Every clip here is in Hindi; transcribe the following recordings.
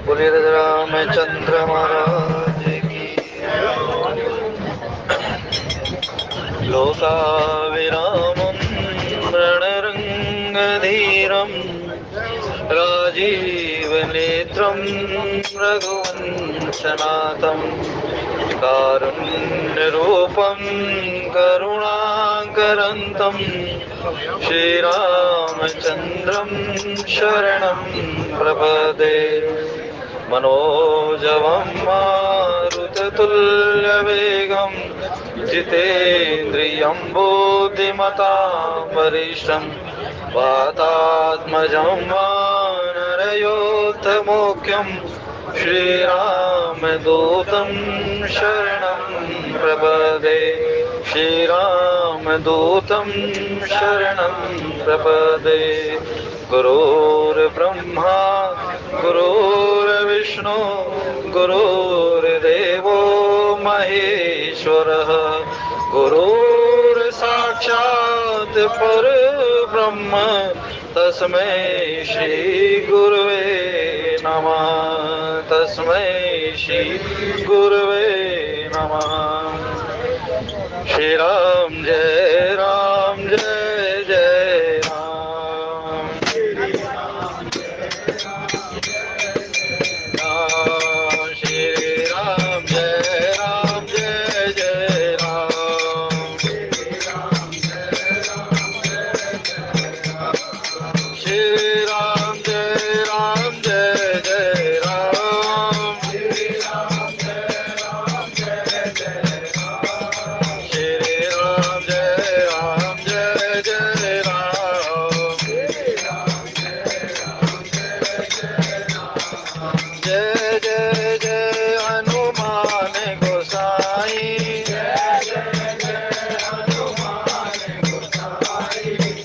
बोलिए रामचंद्र महाराज की। लोकाविरामं रणरङ्गधीरं राजीवनेत्रं रघुवंशनाथं कारुण्यरूपं करुणाकरन्तं श्रीरामचन्द्रं शरणं प्रपदे। मनोजवं मारुततुल्यवेगं जितेन्द्रियं बुद्धिमतां वरिष्ठं वातात्मजं वानरयोद्धमुख्यं श्रीरामदूतं शरणं प्रपदे। श्रीरामदूतं शरणं प्रपदे। गुरुर्ब्रह्मा गुरुर्विष्णु गुरुर्देवो महेश्वरः गुरुर्साक्षात् परब्रह्म तस्मै श्री गुरुवे नमः। तस्मै श्री गुरुवे नमः। श्री राम जय जय राम। श्री राम जय जय राम। श्री राम जय जय राम। श्री राम जय जय राम। जय जय जय हनुमान गोसाई।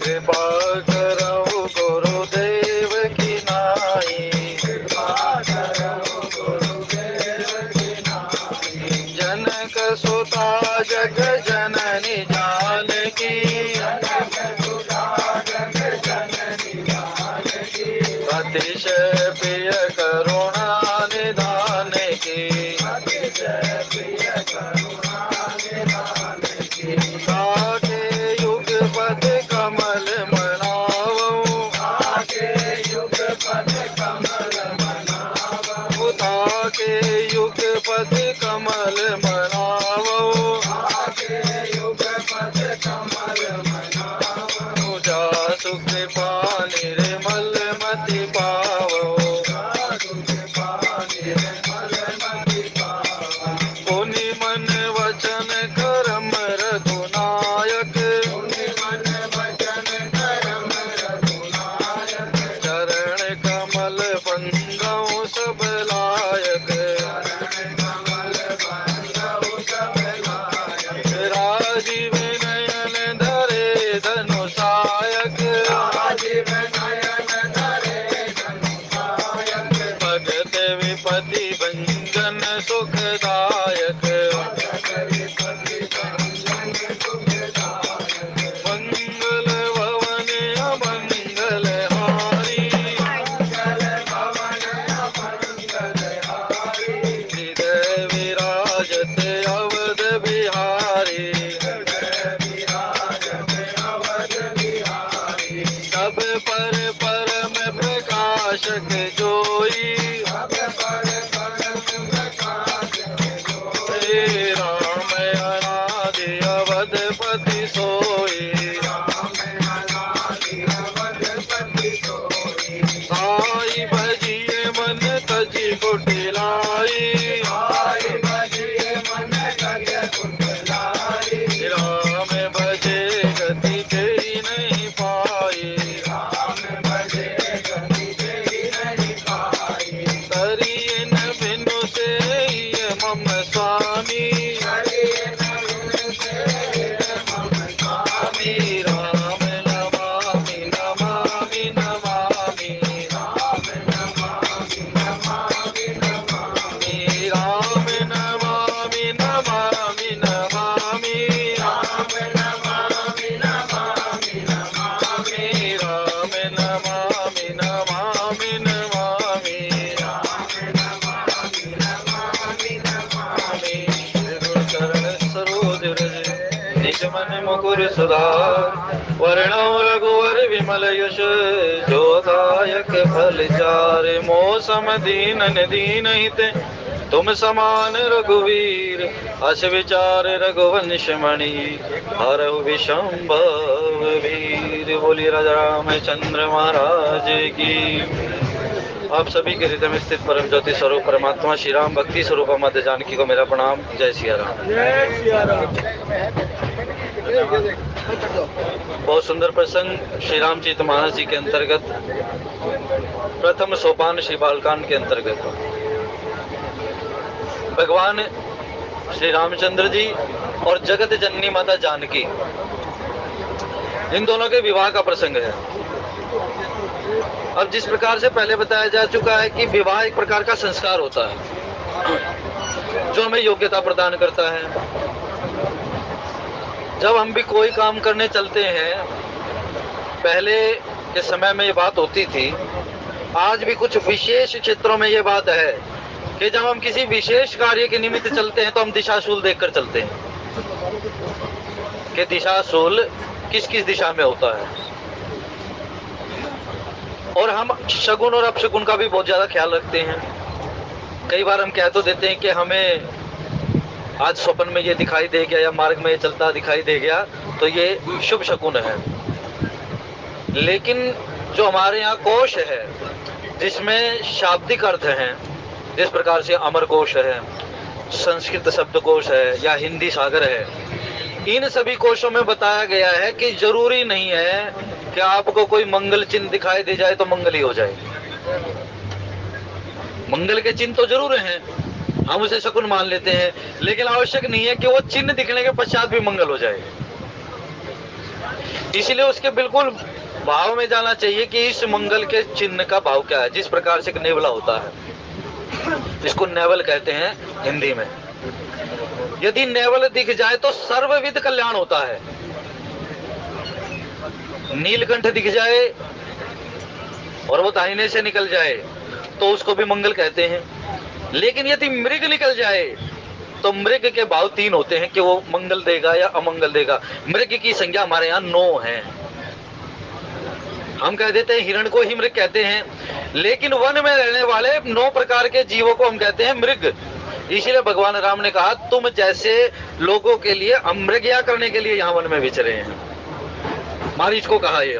कृपा करो गुरुदेव की नाई। जनक सुता जग जननी जानकी। अतिशय प्रिय करुणा निधान की। ताके युगपद कमल मनावो। ताके युगपद कमल मनावो। पूजा सुख पानी निर्मल मति पावो। पुनि मन वचन कर्म रघुनायक। चरण कमल बंदौ सब लायक। राजीव नयन धरे धनुषायक। भगत विपति भंजन सुखदायक। मंगल भवन अमंगल हारी। हृदय विराजत अवध बिहारी। सब पर परम प्रकाशक जोई। श्री राम अनादि अवधपति सोई। साई भजिए मन तजी कुटिलाई। राम भजे गति तेरी नहीं पाई। करिए न बिनु से मम स्वामी। मुकुर सुधार, वर्णौ रघुवर विमल यश, जो दायक फल चार। मौसम दीनन दीन हित, तुम समान रघुवीर, अस विचार रघुवंश मणि, हरहु विशंभव वीर। बोलिए राजा रामचंद्र महाराज की। आप सभी के हृदय में स्थित परम ज्योति स्वरूप परमात्मा श्री राम भक्ति स्वरूप मध्य जानकी को मेरा प्रणाम। जय सिया राम। जय सिया राम। बहुत सुंदर प्रसंग श्री रामचरित मानस जी के अंतर्गत प्रथम सोपान श्री बालकांड के अंतर्गत भगवान श्री रामचंद्र जी और जगत जननी माता जानकी, इन दोनों के विवाह का प्रसंग है। अब जिस प्रकार से पहले बताया जा चुका है कि विवाह एक प्रकार का संस्कार होता है जो हमें योग्यता प्रदान करता है। जब हम भी कोई काम करने चलते हैं, पहले के समय में ये बात होती थी, आज भी कुछ विशेष क्षेत्रों में ये बात है कि जब हम किसी विशेष कार्य के निमित्त चलते हैं तो हम दिशाशूल देखकर चलते हैं कि दिशाशूल किस किस दिशा में होता है। और हम शगुन और अपशगुन का भी बहुत ज्यादा ख्याल रखते हैं। कई बार हम कह तो देते हैं कि हमें आज स्वप्न में ये दिखाई दे गया या मार्ग में ये चलता दिखाई दे गया तो ये शुभ शकुन है। लेकिन जो हमारे यहाँ कोश है जिसमें शाब्दिक अर्थ हैं, जिस प्रकार से अमर कोश है, संस्कृत शब्द कोश है या हिंदी सागर है, इन सभी कोशों में बताया गया है कि जरूरी नहीं है कि आपको कोई मंगल चिन्ह दिखाई दे जाए तो मंगल ही हो जाए। मंगल के चिन्ह तो जरूर हैं, हम उसे शकुन मान लेते हैं, लेकिन आवश्यक नहीं है कि वो चिन्ह दिखने के पश्चात भी मंगल हो जाए। इसीलिए उसके बिल्कुल भाव में जाना चाहिए कि इस मंगल के चिन्ह का भाव क्या है। जिस प्रकार से एक नेवला होता है, इसको नेवल कहते हैं हिंदी में। यदि नेवल दिख जाए तो सर्वविध कल्याण होता है। नीलकंठ दिख जाए और वो दाहिने से निकल जाए तो उसको भी मंगल कहते हैं। लेकिन यदि मृग निकल जाए तो मृग के भाव तीन होते हैं कि वो मंगल देगा या अमंगल देगा। मृग की संख्या हमारे यहाँ 9 है। हम कह देते हैं हिरण को ही मृग कहते हैं, लेकिन वन में रहने वाले 9 प्रकार के जीवों को हम कहते हैं मृग। इसीलिए भगवान राम ने कहा तुम जैसे लोगों के लिए अमृगया करने के लिए यहाँ वन में विचरे हैं। मारीच को कहा ये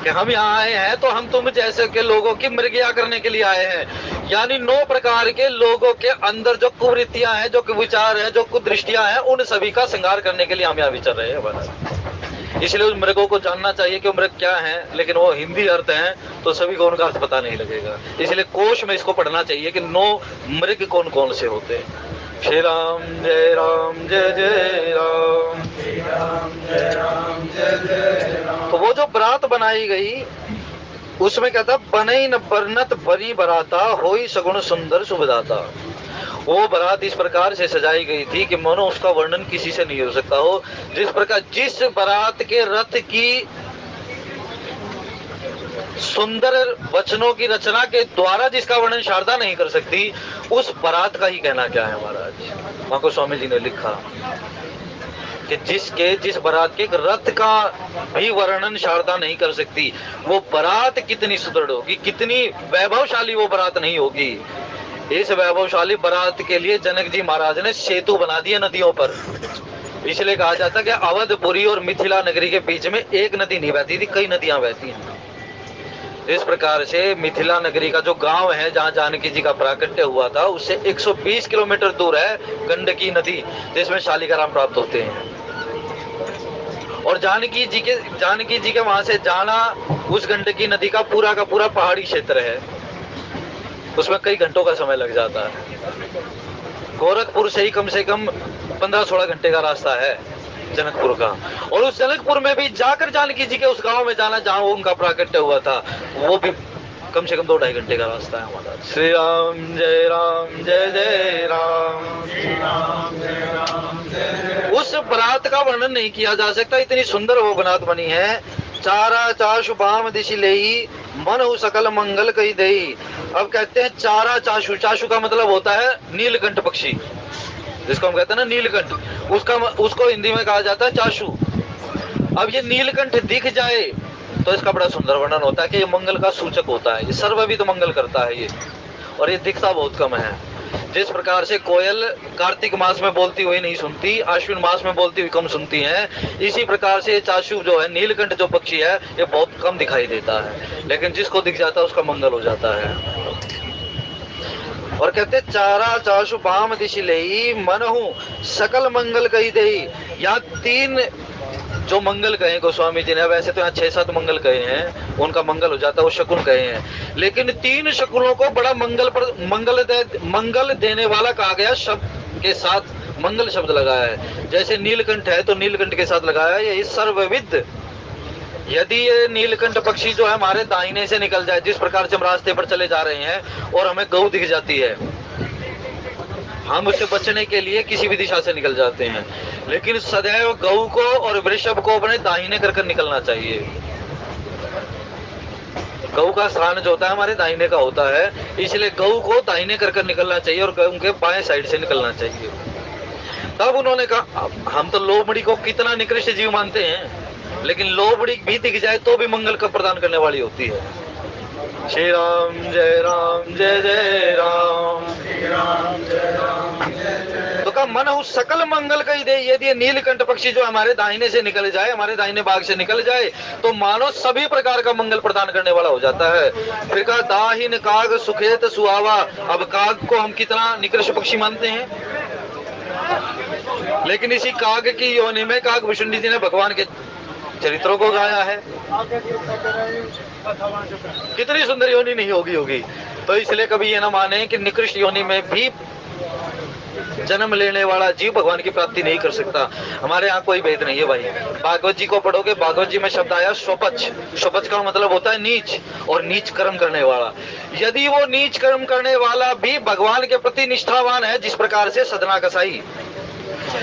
कि हम यहाँ आए हैं तो हम तुम जैसे के लोगों की मृगया करने के लिए आए हैं। यानी 9 प्रकार के लोगों के अंदर जो कुवृत्तियां हैं, जो विचार हैं, जो कुदृष्टियां हैं, उन सभी का श्रृंगार करने के लिए हम यहाँ विचर रहे हैं। इसलिए उस मृगों को जानना चाहिए कि मृग क्या है, लेकिन वो हिंदी अर्थ है तो सभी को उनका अर्थ पता नहीं लगेगा। इसलिए कोश में इसको पढ़ना चाहिए कि 9 मृग कौन कौन से होते हैं। श्री राम जय राम जय जय राम, श्री राम जय राम जय जय राम। तो वो जो बरात बनाई गई उसमें कहता बनई न बरनत बरी बराता, होई सगुण सुंदर सुभदाता। वो बारात इस प्रकार से सजाई गई थी कि मानो उसका वर्णन किसी से नहीं हो सकता हो। जिस प्रकार जिस बारात के रथ की सुंदर वचनों की रचना के द्वारा जिसका वर्णन शारदा नहीं कर सकती, उस बारात का ही कहना क्या है महाराज। वहां को स्वामी जी ने लिखा कि जिस बारात के रथ का भी वर्णन शारदा नहीं कर सकती, वो बारात कितनी सुदृढ़ होगी, कितनी वैभवशाली वो बारात नहीं होगी। इस वैभवशाली बारात के लिए जनक जी महाराज ने सेतु बना दिए नदियों पर। इसलिए कहा जाता है कि अवधपुरी और मिथिला नगरी के बीच में एक नदी नहीं बहती थी, कई नदियां बहती हैं। इस प्रकार से मिथिला नगरी का जो गांव है जहां जानकी जी का प्राकट्य हुआ था, उससे 120 किलोमीटर दूर है गंडकी नदी, जिसमें शालिग्राम प्राप्त होते हैं। और जानकी जी के वहां से जाना उस गंडकी नदी का पूरा पहाड़ी क्षेत्र है, उसमें कई घंटों का समय लग जाता है। गोरखपुर से ही कम से कम 15-16 घंटे का रास्ता है जनकपुर का। और उस जनकपुर में भी जाकर जानकी जी के उस गांव में जाना जहां उनका प्राकट्य हुआ था, वो भी कम से कम 2-2.5 घंटे का रास्ता है हमारा। श्री राम जय राम जय जय राम, श्री राम जय राम जय जय। उस बारात का वर्णन नहीं किया जा सकता, इतनी सुंदर वो बारात बनी है। चारा चाशु बाम दिशि लेई, मन हो सकल मंगल कही देई। अब कहते हैं चारा चाशु, चाशु का मतलब होता है नीलकंठ पक्षी। जिसको हम कहते हैं ना नीलकंठ, उसको हिंदी में कहा जाता है चाशु। अब ये नीलकंठ दिख जाए तो इसका बड़ा सुंदर वर्णन होता है कि ये मंगल का सूचक होता है, ये सर्वविध मंगल करता है ये, और ये दिखता बहुत कम है। जिस प्रकार से कोयल कार्तिक मास में बोलती हुई नहीं सुनती, आश्विन मास में बोलती हुई कम सुनती है, इसी प्रकार से चाशु जो है, नीलकंठ जो पक्षी है, ये बहुत कम दिखाई देता है, लेकिन जिसको दिख जाता है उसका मंगल हो जाता है। और कहते चारा चाशु बाम दिशि लेई मनहु सकल मंगल कही देई। यहाँ 3 जो मंगल कहे गोस्वामी जी ने, वैसे तो यहाँ 6-7 मंगल कहे हैं, उनका मंगल हो जाता है, वो शकुन कहे हैं, लेकिन 3 शकुनों को बड़ा मंगल देने वाला कहा गया, शब्द के साथ मंगल शब्द लगाया है। जैसे नीलकंठ है तो नीलकंठ के साथ लगाया है, ये सर्वविद। यदि ये नीलकंठ पक्षी जो है हमारे दाहिने से निकल जाए, जिस प्रकार से हम रास्ते पर चले जा रहे हैं और हमें गऊ दिख जाती है, हम उससे बचने के लिए किसी भी दिशा से निकल जाते हैं, लेकिन सदैव गऊ को और वृषभ को अपने दाहिने कर निकलना चाहिए। गऊ का स्थान जो होता है हमारे दाहिने का होता है, इसलिए गऊ को दाहिने कर निकलना चाहिए और गऊ के बाएं साइड से निकलना चाहिए। तब उन्होंने कहा, हम तो लोमड़ी को कितना निकृष्ट जीव मानते हैं, लेकिन लोमड़ी भी दिख जाए तो भी मंगल का प्रदान करने वाली होती है। श्री राम जय राम जय जय राम, श्री राम जय राम जय जय। तो का मन उस सकल मंगल कही दे। यदि नीलकंठ पक्षी जो हमारे दाहिने से निकल जाए, हमारे दाहिने भाग से निकल जाए, तो मानो सभी प्रकार का मंगल प्रदान करने वाला हो जाता है। फिर कहा दाहिन काग सुखेत सुहावा। अब काग को हम कितना निकृष्ट पक्षी मानते हैं, लेकिन इसी काग की योनि में काग भूषुंडी जी ने भगवान के चरित्रों को गाया है। कितनी सुंदर योनि नहीं होगी। तो इसलिए कभी ये ना माने कि निकृष्ट योनि में भी जन्म लेने वाला जीव भगवान की प्राप्ति नहीं कर सकता। हमारे यहाँ कोई भेद नहीं है भाई। भागवत जी को पढ़ोगे, भागवत जी में शब्द आया स्वपच। स्वपच का मतलब होता है नीच, और नीच कर्म करने वाला। यदि वो नीच कर्म करने वाला भी भगवान के प्रति निष्ठावान है, जिस प्रकार से सदना कसाई,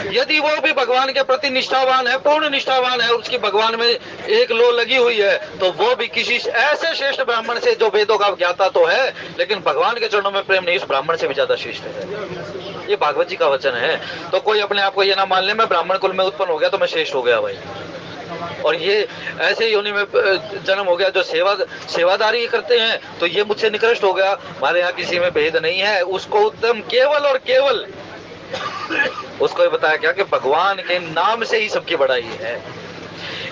यदि वो भी भगवान के प्रति निष्ठावान है, पूर्ण निष्ठावान है, उसकी भगवान में एक लो लगी हुई है, तो वो भी किसी ऐसे श्रेष्ठ ब्राह्मण से, जो वेदों का ज्ञाता तो है लेकिन भगवान के चरणों में प्रेम नहीं, उस ब्राह्मण से भी ज्यादा श्रेष्ठ है। ये भागवत जी का वचन है। तो कोई अपने आप को ये ना मान ले मैं ब्राह्मण कुल में उत्पन्न हो गया तो मैं श्रेष्ठ हो गया भाई, और ये ऐसे योनि में जन्म हो गया जो सेवादारी करते हैं तो ये मुझसे निकृष्ट हो गया। हमारे यहाँ किसी में भेद नहीं है। उसको उत्तम केवल और केवल उसको ये बताया क्या कि भगवान के नाम से ही सबकी बड़ाई है।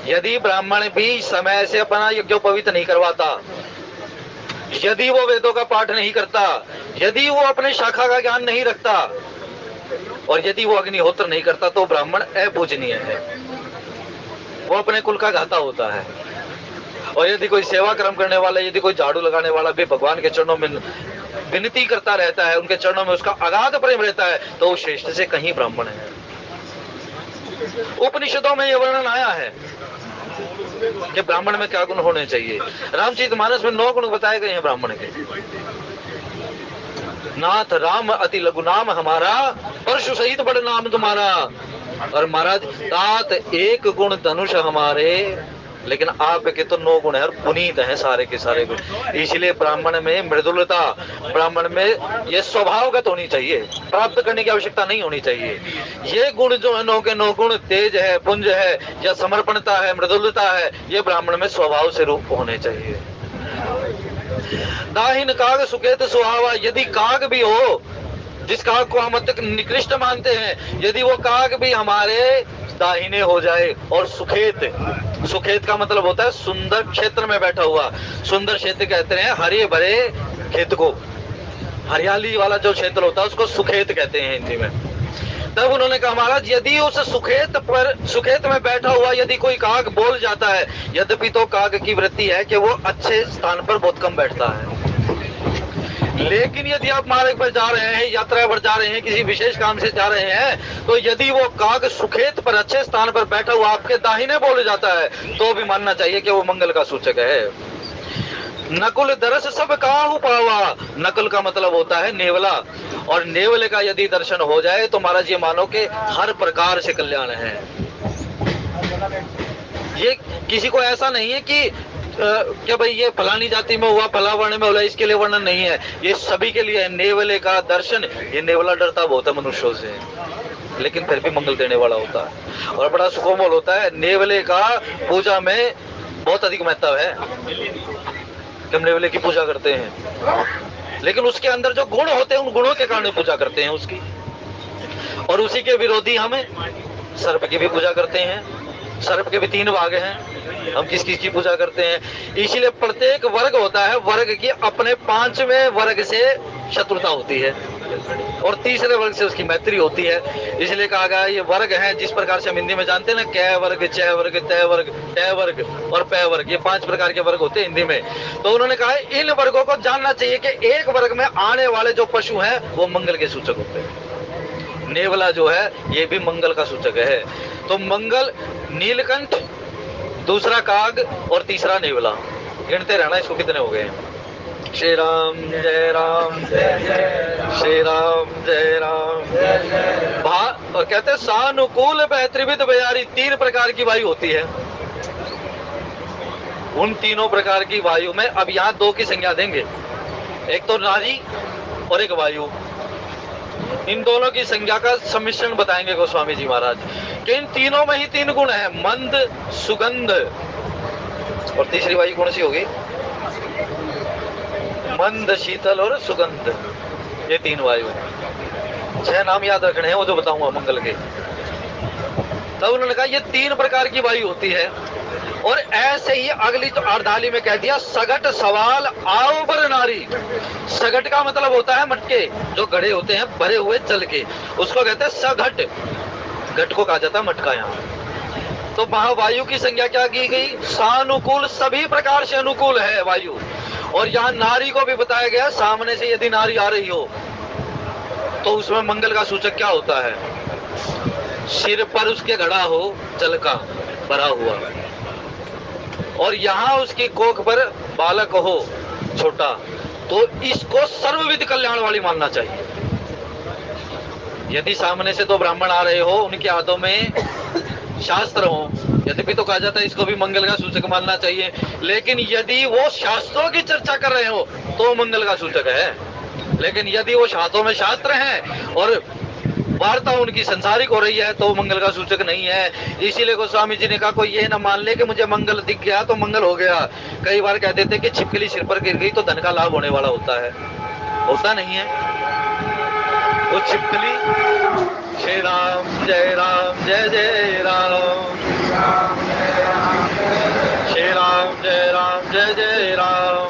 यदि ब्राह्मण भी समय से अपना यज्ञोपवीत नहीं करवाता, यदि वो वेदों का पाठ नहीं करता, यदि वो अपने शाखा का ज्ञान नहीं रखता, और यदि वो अग्निहोत्र नहीं करता, तो ब्राह्मण अपूजनीय है, वो अपने कुल का घाता होता है। और यदि कोई सेवा कर्म करने वाला, यदि कोई झाड़ू लगाने वाला भी भगवान के चरणों में विनती करता रहता है, उनके चरणों में उसका अगाध प्रेम रहता है, तो वो श्रेष्ठ से कहीं ब्राह्मण है। उपनिषदों में यह वर्णन आया है कि ब्राह्मण में क्या गुण होने चाहिए। रामचरितमानस में 9 गुण बताए गए हैं ब्राह्मण के। नाथ राम अति लघु नाम हमारा, परशु सहित बड़ नाम तुम्हारा। और महाराज तात एक गुण धनुष हमारे, लेकिन आपके तो 9 गुण है और पुनीत है सारे के सारे गुण। इसलिए ब्राह्मण में मृदुलता, ब्राह्मण में ये स्वभावगत होनी चाहिए, प्राप्त करने की आवश्यकता नहीं होनी चाहिए। ये गुण जो है 9 के 9 गुण, तेज है, पुंज है, या समर्पणता है, मृदुलता है, ये ब्राह्मण में स्वभाव से रूप होने चाहिए। दाहिन काग सुकेत सुहावा। यदि काग भी हो, जिस काग को हम तक निकृष्ट मानते हैं, यदि वो काग भी हमारे दाहिने हो जाए, और सुखेत, सुखेत का मतलब होता है सुंदर क्षेत्र में बैठा हुआ। सुंदर क्षेत्र कहते हैं हरे भरे खेत को, हरियाली वाला जो क्षेत्र होता है उसको सुखेत कहते हैं हिंदी में। तब उन्होंने कहा महाराज यदि उस सुखेत में बैठा हुआ यदि कोई काग बोल जाता है, यद्यपि तो काग की वृत्ति है कि वो अच्छे स्थान पर बहुत कम बैठता है, लेकिन यदि आप मार्ग पर जा रहे हैं, यात्रा पर जा रहे हैं, किसी विशेष काम से जा रहे हैं, तो यदि वो काग सुखेत पर अच्छे स्थान पर बैठा हुआ आपके दाहिने बोल जाता है, तो भी मानना चाहिए कि वो मंगल का सूचक है। नकुल दरस सब काहू पावा। नकुल का मतलब होता है नेवला, और नेवले का यदि दर्शन हो जाए तो महाराज ये मानो कि हर प्रकार से कल्याण है। ये किसी को ऐसा नहीं है कि क्या भाई ये फलानी जाति में हुआ, फला वर्ण में हुआ, इसके लिए वर्णन नहीं है, ये सभी के लिए है। नेवले का दर्शन, ये नेवला डरता बहुत है मनुष्यों से, लेकिन फिर भी मंगल देने वाला होता है और बड़ा सुकोमल होता है। नेवले का पूजा में बहुत अधिक महत्व है कि हम नेवले की पूजा करते हैं, लेकिन उसके अंदर जो गुण होते हैं उन गुणों के कारण पूजा करते हैं उसकी। और उसी के विरोधी हम सर्प की भी पूजा करते हैं। सर्प के भी 3 भाग हैं, हम किस किस की पूजा करते हैं। इसीलिए प्रत्येक वर्ग होता है, वर्ग की अपने 5वें वर्ग से शत्रुता होती है और तीसरे वर्ग से उसकी मैत्री होती है। इसलिए कहा गया ये वर्ग है, जिस प्रकार से हम हिंदी में जानते हैं ना, कै वर्ग, चय वर्ग, तय वर्ग, टय वर्ग और पै वर्ग, ये 5 प्रकार के वर्ग होते हैं हिंदी में। तो उन्होंने कहा इन वर्गों को जानना चाहिए कि एक वर्ग में आने वाले जो पशु हैं वो मंगल के सूचक होते हैं। नेवला जो है ये भी मंगल का सूचक है। तो मंगल, नीलकंठ, दूसरा काग और तीसरा नेवला, गिनते रहना इसको कितने हो गए। श्री राम जय राम, श्री राम जय राम। कहते हैं सानुकूल त्रिविध बयारी, 3 प्रकार की वायु होती है। उन तीनों प्रकार की वायु में अब यहाँ 2 की संज्ञा देंगे, एक तो नारी और एक वायु। इन दोनों की संज्ञा का सम्मिश्रण बताएंगे गोस्वामी जी महाराज कि इन तीनों में ही 3 गुण है, मंद, सुगंध और तीसरी वायु कौन सी होगी? मंद, शीतल और सुगंध, ये 3 वायु। 6 नाम याद रखने हैं, वो जो बताऊंगा मंगल के। तब उन्होंने कहा ये 3 प्रकार की वायु होती है। और ऐसे ही अगली तो अर्धाली में कह दिया सगट सवाल आवबर नारी। सगट का मतलब होता है मटके, जो गढ़े होते हैं भरे हुए जल के, उसको कहते हैं सघट। घट को कहा जाता है मटका यहाँ। तो महावायु की संज्ञा क्या की गई? सानुकूल, सभी प्रकार से अनुकूल है वायु। और यहाँ नारी को भी बताया गया, सामने से यदि नारी आ रही हो तो उसमें मंगल का सूचक क्या होता है? सिर पर उसके घड़ा हो जल का भरा हुआ, और यहाँ उसकी कोख पर बालक हो छोटा, तो इसको सर्वविध कल्याण वाली मानना चाहिए। यदि सामने से 2 ब्राह्मण आ रहे हो, उनके हाथों में शास्त्र हो, यद्यपि तो कहा जाता है इसको भी मंगल का सूचक मानना चाहिए, लेकिन यदि वो शास्त्रों की चर्चा कर रहे हो तो मंगल का सूचक है। लेकिन यदि वो हाथों में शास्त्र हैं और वार्ता उनकी संसारिक हो रही है तो मंगल का सूचक नहीं है। इसीलिए गोस्वामी जी ने कहा कोई ये ना मान ले कि मुझे मंगल दिख गया तो मंगल हो गया। कई बार कहते थे कि छिपकली सिर पर गिर गई तो धन का लाभ होने वाला होता है, होता नहीं है। वो छिपकली, श्री राम जय राम, जय जय राम, श्री राम जय राम, जय जय राम।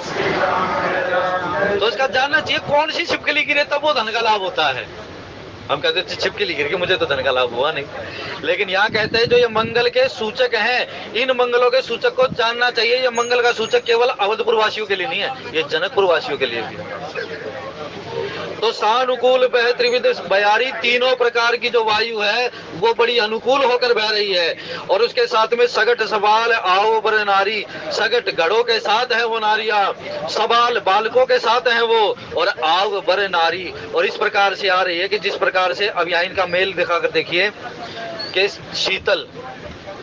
तो इसका जानना चाहिए कौन सी छिपकली गिरे तब वो धन का लाभ होता है। हम कहते हैं छिपकली गिर के मुझे तो धन का लाभ हुआ नहीं, लेकिन यहाँ कहते हैं जो ये मंगल के सूचक हैं, इन मंगलों के सूचक को जानना चाहिए। ये मंगल का सूचक केवल अवधपुर वासियों के लिए नहीं है, ये जनकपुर वासियों के लिए भी है। तो सानुकूल बह त्रिविध बयारी, 3 प्रकार की जो वायु है वो बड़ी अनुकूल होकर बह रही है। और उसके साथ में सगट सवाल आओ बर नारी, सगट गढ़ों के साथ है वो नारियां, सवाल बालकों के साथ है वो, और आव बर नारी। और इस प्रकार से आ रही है कि जिस प्रकार से अब यहाँ इनका मेल दिखाकर देखिए कि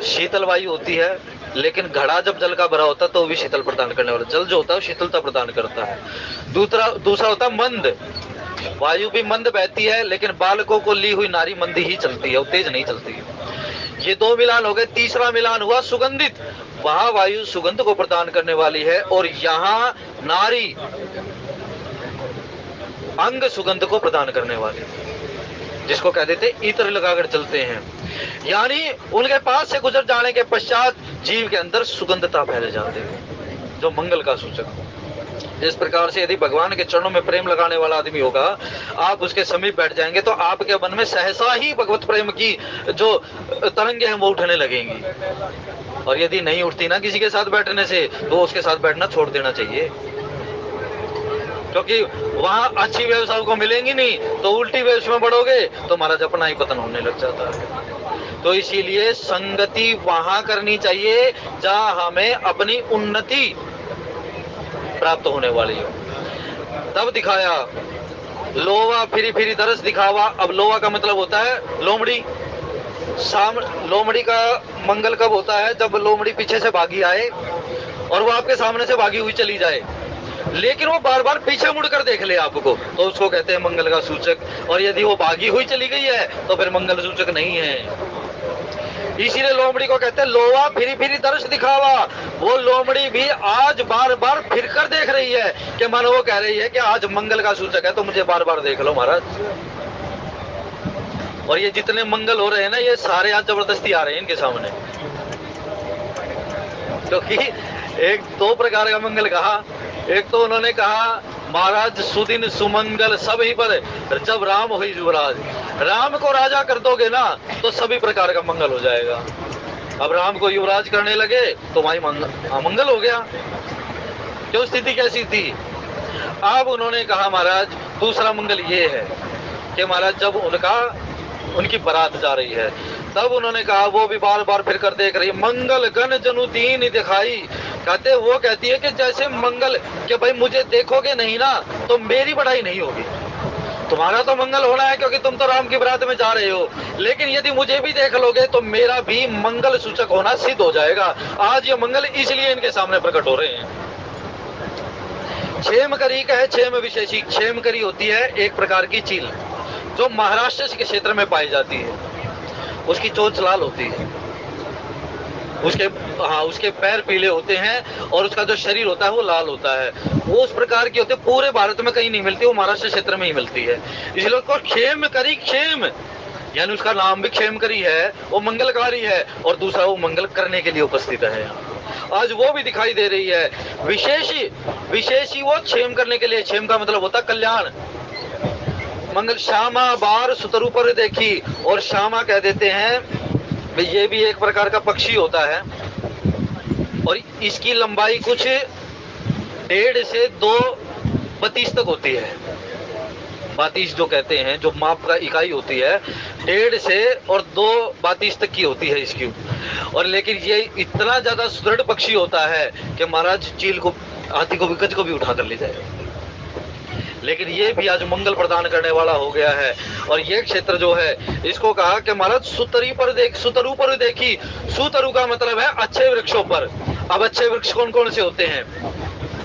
शीतल वायु होती है, लेकिन घड़ा जब जल का भरा होता है तो भी शीतल प्रदान करने वाला, जल जो होता है शीतलता प्रदान करता है। दूसरा होता है मंद, वायु भी मंद बहती है, लेकिन बालकों को ली हुई नारी मंदी ही चलती है, वो तेज नहीं चलती है। ये 2 मिलान हो गए। तीसरा मिलान हुआ सुगंधित, वहां वायु सुगंध को प्रदान करने वाली है और यहाँ नारी अंग सुगंध को प्रदान करने वाली, जिसको कह देते इत्र लगाकर चलते हैं। यानी उनके पास से गुजर जाने के पश्चात जीव के अंदर सुगंधता फैल जाते हैं, जो मंगल का सूचक हो। इस प्रकार से यदि भगवान के चरणों में प्रेम लगाने वाला आदमी होगा, आप उसके समीप बैठ जाएंगे तो आपके मन में सहसा ही भगवत प्रेम की जो तरंगे हैं वो उठने लगेंगी। और यदि नहीं उठती ना किसी के साथ बैठने से, तो उसके साथ बैठना छोड़ देना चाहिए, क्योंकि वहां अच्छी व्यवस्था को मिलेंगी नहीं, तो उल्टी व्यवस्था में बढ़ोगे तो महाराज अपना ही पतन होने लग जाता है। तो इसीलिए संगति वहां करनी चाहिए जहां हमें अपनी उन्नति प्राप्त होने वाली हो। तब दिखाया लोवा फिरी फिरी दरस दिखावा। अब लोवा का मतलब होता है लोमड़ी। लोमड़ी का मंगल कब होता है? जब लोमड़ी पीछे से भागी आए और वो आपके सामने से भागी हुई चली जाए, लेकिन वो बार बार पीछे मुड़कर देख ले आपको, तो उसको कहते हैं मंगल का सूचक। और यदि वो भागी हुई चली गई है तो फिर मंगल सूचक नहीं है। इसीलिए लोमड़ी को कहते हैं लोवा फिरी फिरी दर्श दिखावा। वो लोमड़ी भी आज बार बार फिर कर देख रही है कि मानो वो कह रही है कि आज मंगल का सूचक है तो मुझे बार बार देख लो महाराज। और ये जितने मंगल हो रहे हैं ना, ये सारे आज जबरदस्ती आ रहे हैं इनके सामने, क्योंकि एक दो प्रकार का मंगल कहा। एक तो उन्होंने कहा महाराज सुदिन सुमंगल सभी पर, जब राम हुई युवराज, राम को राजा कर दोगे ना तो सभी प्रकार का मंगल हो जाएगा। अब राम को युवराज करने लगे तो वही अमंगल हो गया। क्यों, स्थिति कैसी थी। अब उन्होंने कहा महाराज दूसरा मंगल ये है कि महाराज जब उनकी बारात जा रही है तब उन्होंने कहा, वो भी बार बार फिर कर देख रही है, मंगल गण जनु दीन दिखाई। कहते वो कहती है कि जैसे मंगल कि भाई मुझे देखोगे नहीं ना तो मेरी बढ़ाई नहीं होगी। तुम्हारा तो मंगल होना है क्योंकि तुम तो राम की बारात में जा रहे हो, लेकिन यदि मुझे भी देख लोगे तो मेरा भी मंगल सूचक होना सिद्ध हो जाएगा। आज ये मंगल इसलिए इनके सामने प्रकट हो रहे हैं। क्षेमकरी का है क्षेम विशेषी। क्षेमकरी होती है एक प्रकार की चील जो महाराष्ट्र के क्षेत्र में पाई जाती है। उसकी चोंच लाल होती है, उसके पैर पीले होते हैं और उसका जो शरीर होता है वो लाल होता है। वो उस प्रकार की होती है, पूरे भारत में कहीं नहीं मिलती, वो महाराष्ट्र क्षेत्र में ही मिलती है। इसलिए उसको क्षेमकरी, क्षेम यानी उसका नाम भी क्षेमकरी है, वो मंगलकारी है। और दूसरा वो मंगल करने के लिए उपस्थित है। आज वो भी दिखाई दे रही है। विशेषी वो क्षेम करने के लिए। क्षेम का मतलब होता है कल्याण। मंगल श्यामा बार सुतरु पर देखी, और श्यामा कह देते हैं ये भी एक प्रकार का पक्षी होता है और इसकी लंबाई कुछ 1.5 से 2 32 तक होती है। 32 जो कहते हैं, जो माप का इकाई होती है, 1.5 से और 2 32 तक की होती है इसकी। और लेकिन ये इतना ज्यादा सुदृढ़ पक्षी होता है कि महाराज चील को, हाथी को भी, गज को भी उठा कर ले जाए। लेकिन ये भी आज मंगल प्रदान करने वाला हो गया है। और ये क्षेत्र जो है इसको कहा कि महाराज सुतरु पर देखी। सुतरु का मतलब है अच्छे वृक्षों पर। अब अच्छे वृक्ष कौन कौन से होते हैं?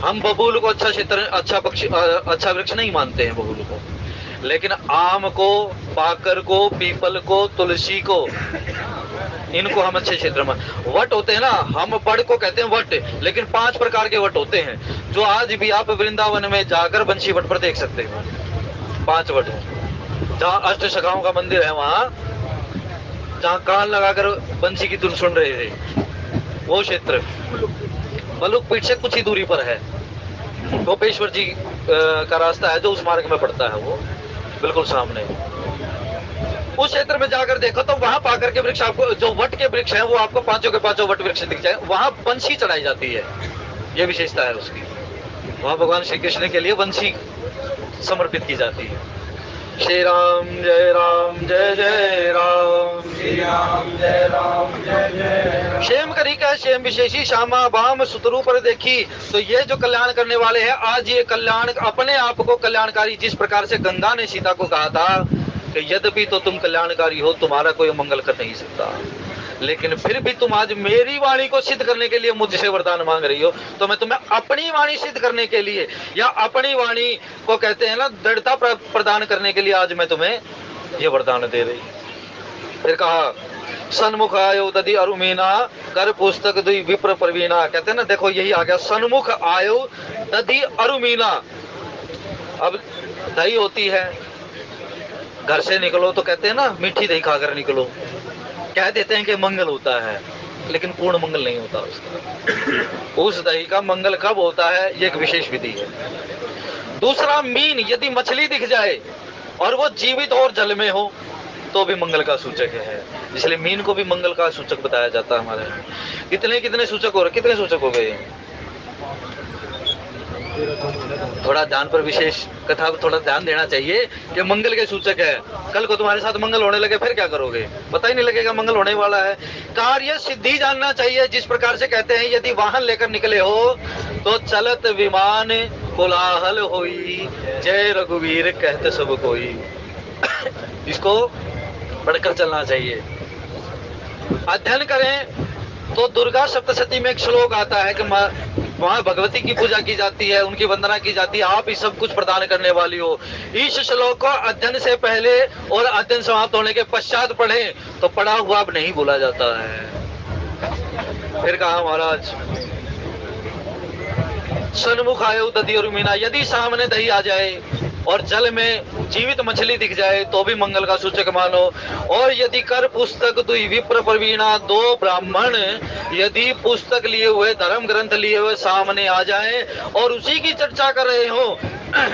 हम बबूल को अच्छा क्षेत्र, अच्छा वृक्ष नहीं मानते हैं बबूल को, लेकिन आम को, पाकर को, पीपल को, तुलसी को, इनको हम अच्छे क्षेत्र में। वट होते हैं ना, हम बड़ को कहते हैं वट, लेकिन 5 प्रकार के वट होते हैं जो आज भी आप वृंदावन में जाकर बंशी वट पर देख सकते हो। 5 वट जहाँ अष्ट शाखाओं का मंदिर है, वहां जहाँ कान लगाकर बंशी की धुन सुन रहे थे, वो क्षेत्र बलुक पीठ से कुछ ही दूरी पर है। गोपेश्वर जी का रास्ता है जो उस मार्ग में पड़ता है, वो बिल्कुल सामने। उस क्षेत्र में जाकर देखो तो वहां पाकर के वृक्ष आपको, जो वट के वृक्ष हैं, वो आपको 5 के 5 वट वृक्ष दिख जाए। वहां बंशी चढ़ाई जाती है, ये विशेषता है उसकी। वहां भगवान श्री कृष्ण के लिए बंशी समर्पित की जाती है। श्री राम जय राम, श्री राम जय राम, जय जय। क्षेम करी का क्षेम विशेषी, श्यामा बाम सुतरु पर देखी। तो ये जो कल्याण करने वाले हैं, आज ये कल्याण अपने आप को कल्याणकारी, जिस प्रकार से गंगा ने सीता को कहा था कि यद्यपि तो तुम कल्याणकारी हो, तुम्हारा कोई मंगल कर नहीं सकता, लेकिन फिर भी तुम आज मेरी वाणी को सिद्ध करने के लिए मुझसे वरदान मांग रही हो, तो मैं तुम्हें अपनी वाणी सिद्ध करने के लिए, या अपनी वाणी को कहते हैं ना दृढ़ता प्रदान करने के लिए, आज मैं तुम्हें ये वरदान दे रही। फिर कहा सन्मुख आयो दधि अरुमीना, कर पुस्तक दुई विप्र प्रवीणा। कहते हैं ना, देखो यही आ गया, सन्मुख आयो दधि अरुमीना। अब दही होती है, घर से निकलो तो कहते हैं ना मीठी दही खाकर निकलो, कह देते हैं कि मंगल होता है, लेकिन पूर्ण मंगल नहीं होता उसका। उस दही का मंगल कब होता है, ये एक विशेष विधि है। दूसरा, मीन, यदि मछली दिख जाए और वो जीवित और जल में हो तो भी मंगल का सूचक है। इसलिए मीन को भी मंगल का सूचक बताया जाता है हमारे यहाँ। कितने सूचक हो रहे, कितने सूचक हो गए? थोड़ा ध्यान पर, विशेष कथा पर थोड़ा ध्यान देना चाहिए कि मंगल के सूचक है। कल को तुम्हारे साथ मंगल होने लगे, फिर क्या करोगे? पता ही नहीं लगेगा मंगल होने वाला है। कार्य सिद्धि जानना चाहिए, जिस प्रकार से कहते हैं यदि वाहन लेकर निकले हो तो चलत विमान कोलाहल होई, जय रघुवीर कहते सब कोई। इसको पढ़कर चलना चाहिए। अध्ययन करें तो दुर्गा सप्तशती में एक श्लोक आता है कि वहाँ भगवती की पूजा की जाती है, उनकी वंदना की जाती है, आप ही सब कुछ प्रदान करने वाली हो। इस श्लोक को अध्ययन से पहले और अध्ययन समाप्त होने के पश्चात पढ़ें तो पढ़ा हुआ अब नहीं भूला जाता है। फिर कहा महाराज, सन्मुख आयो दधी और मीना, यदि सामने दही आ जाए और जल में जीवित मछली दिख जाए तो भी मंगल का सूचक मानो। और यदि कर पुस्तक दुई विप्र प्रवीणा, दो ब्राह्मण यदि पुस्तक लिए हुए, धर्म ग्रंथ लिए हुए सामने आ जाए और उसी की चर्चा कर रहे हो,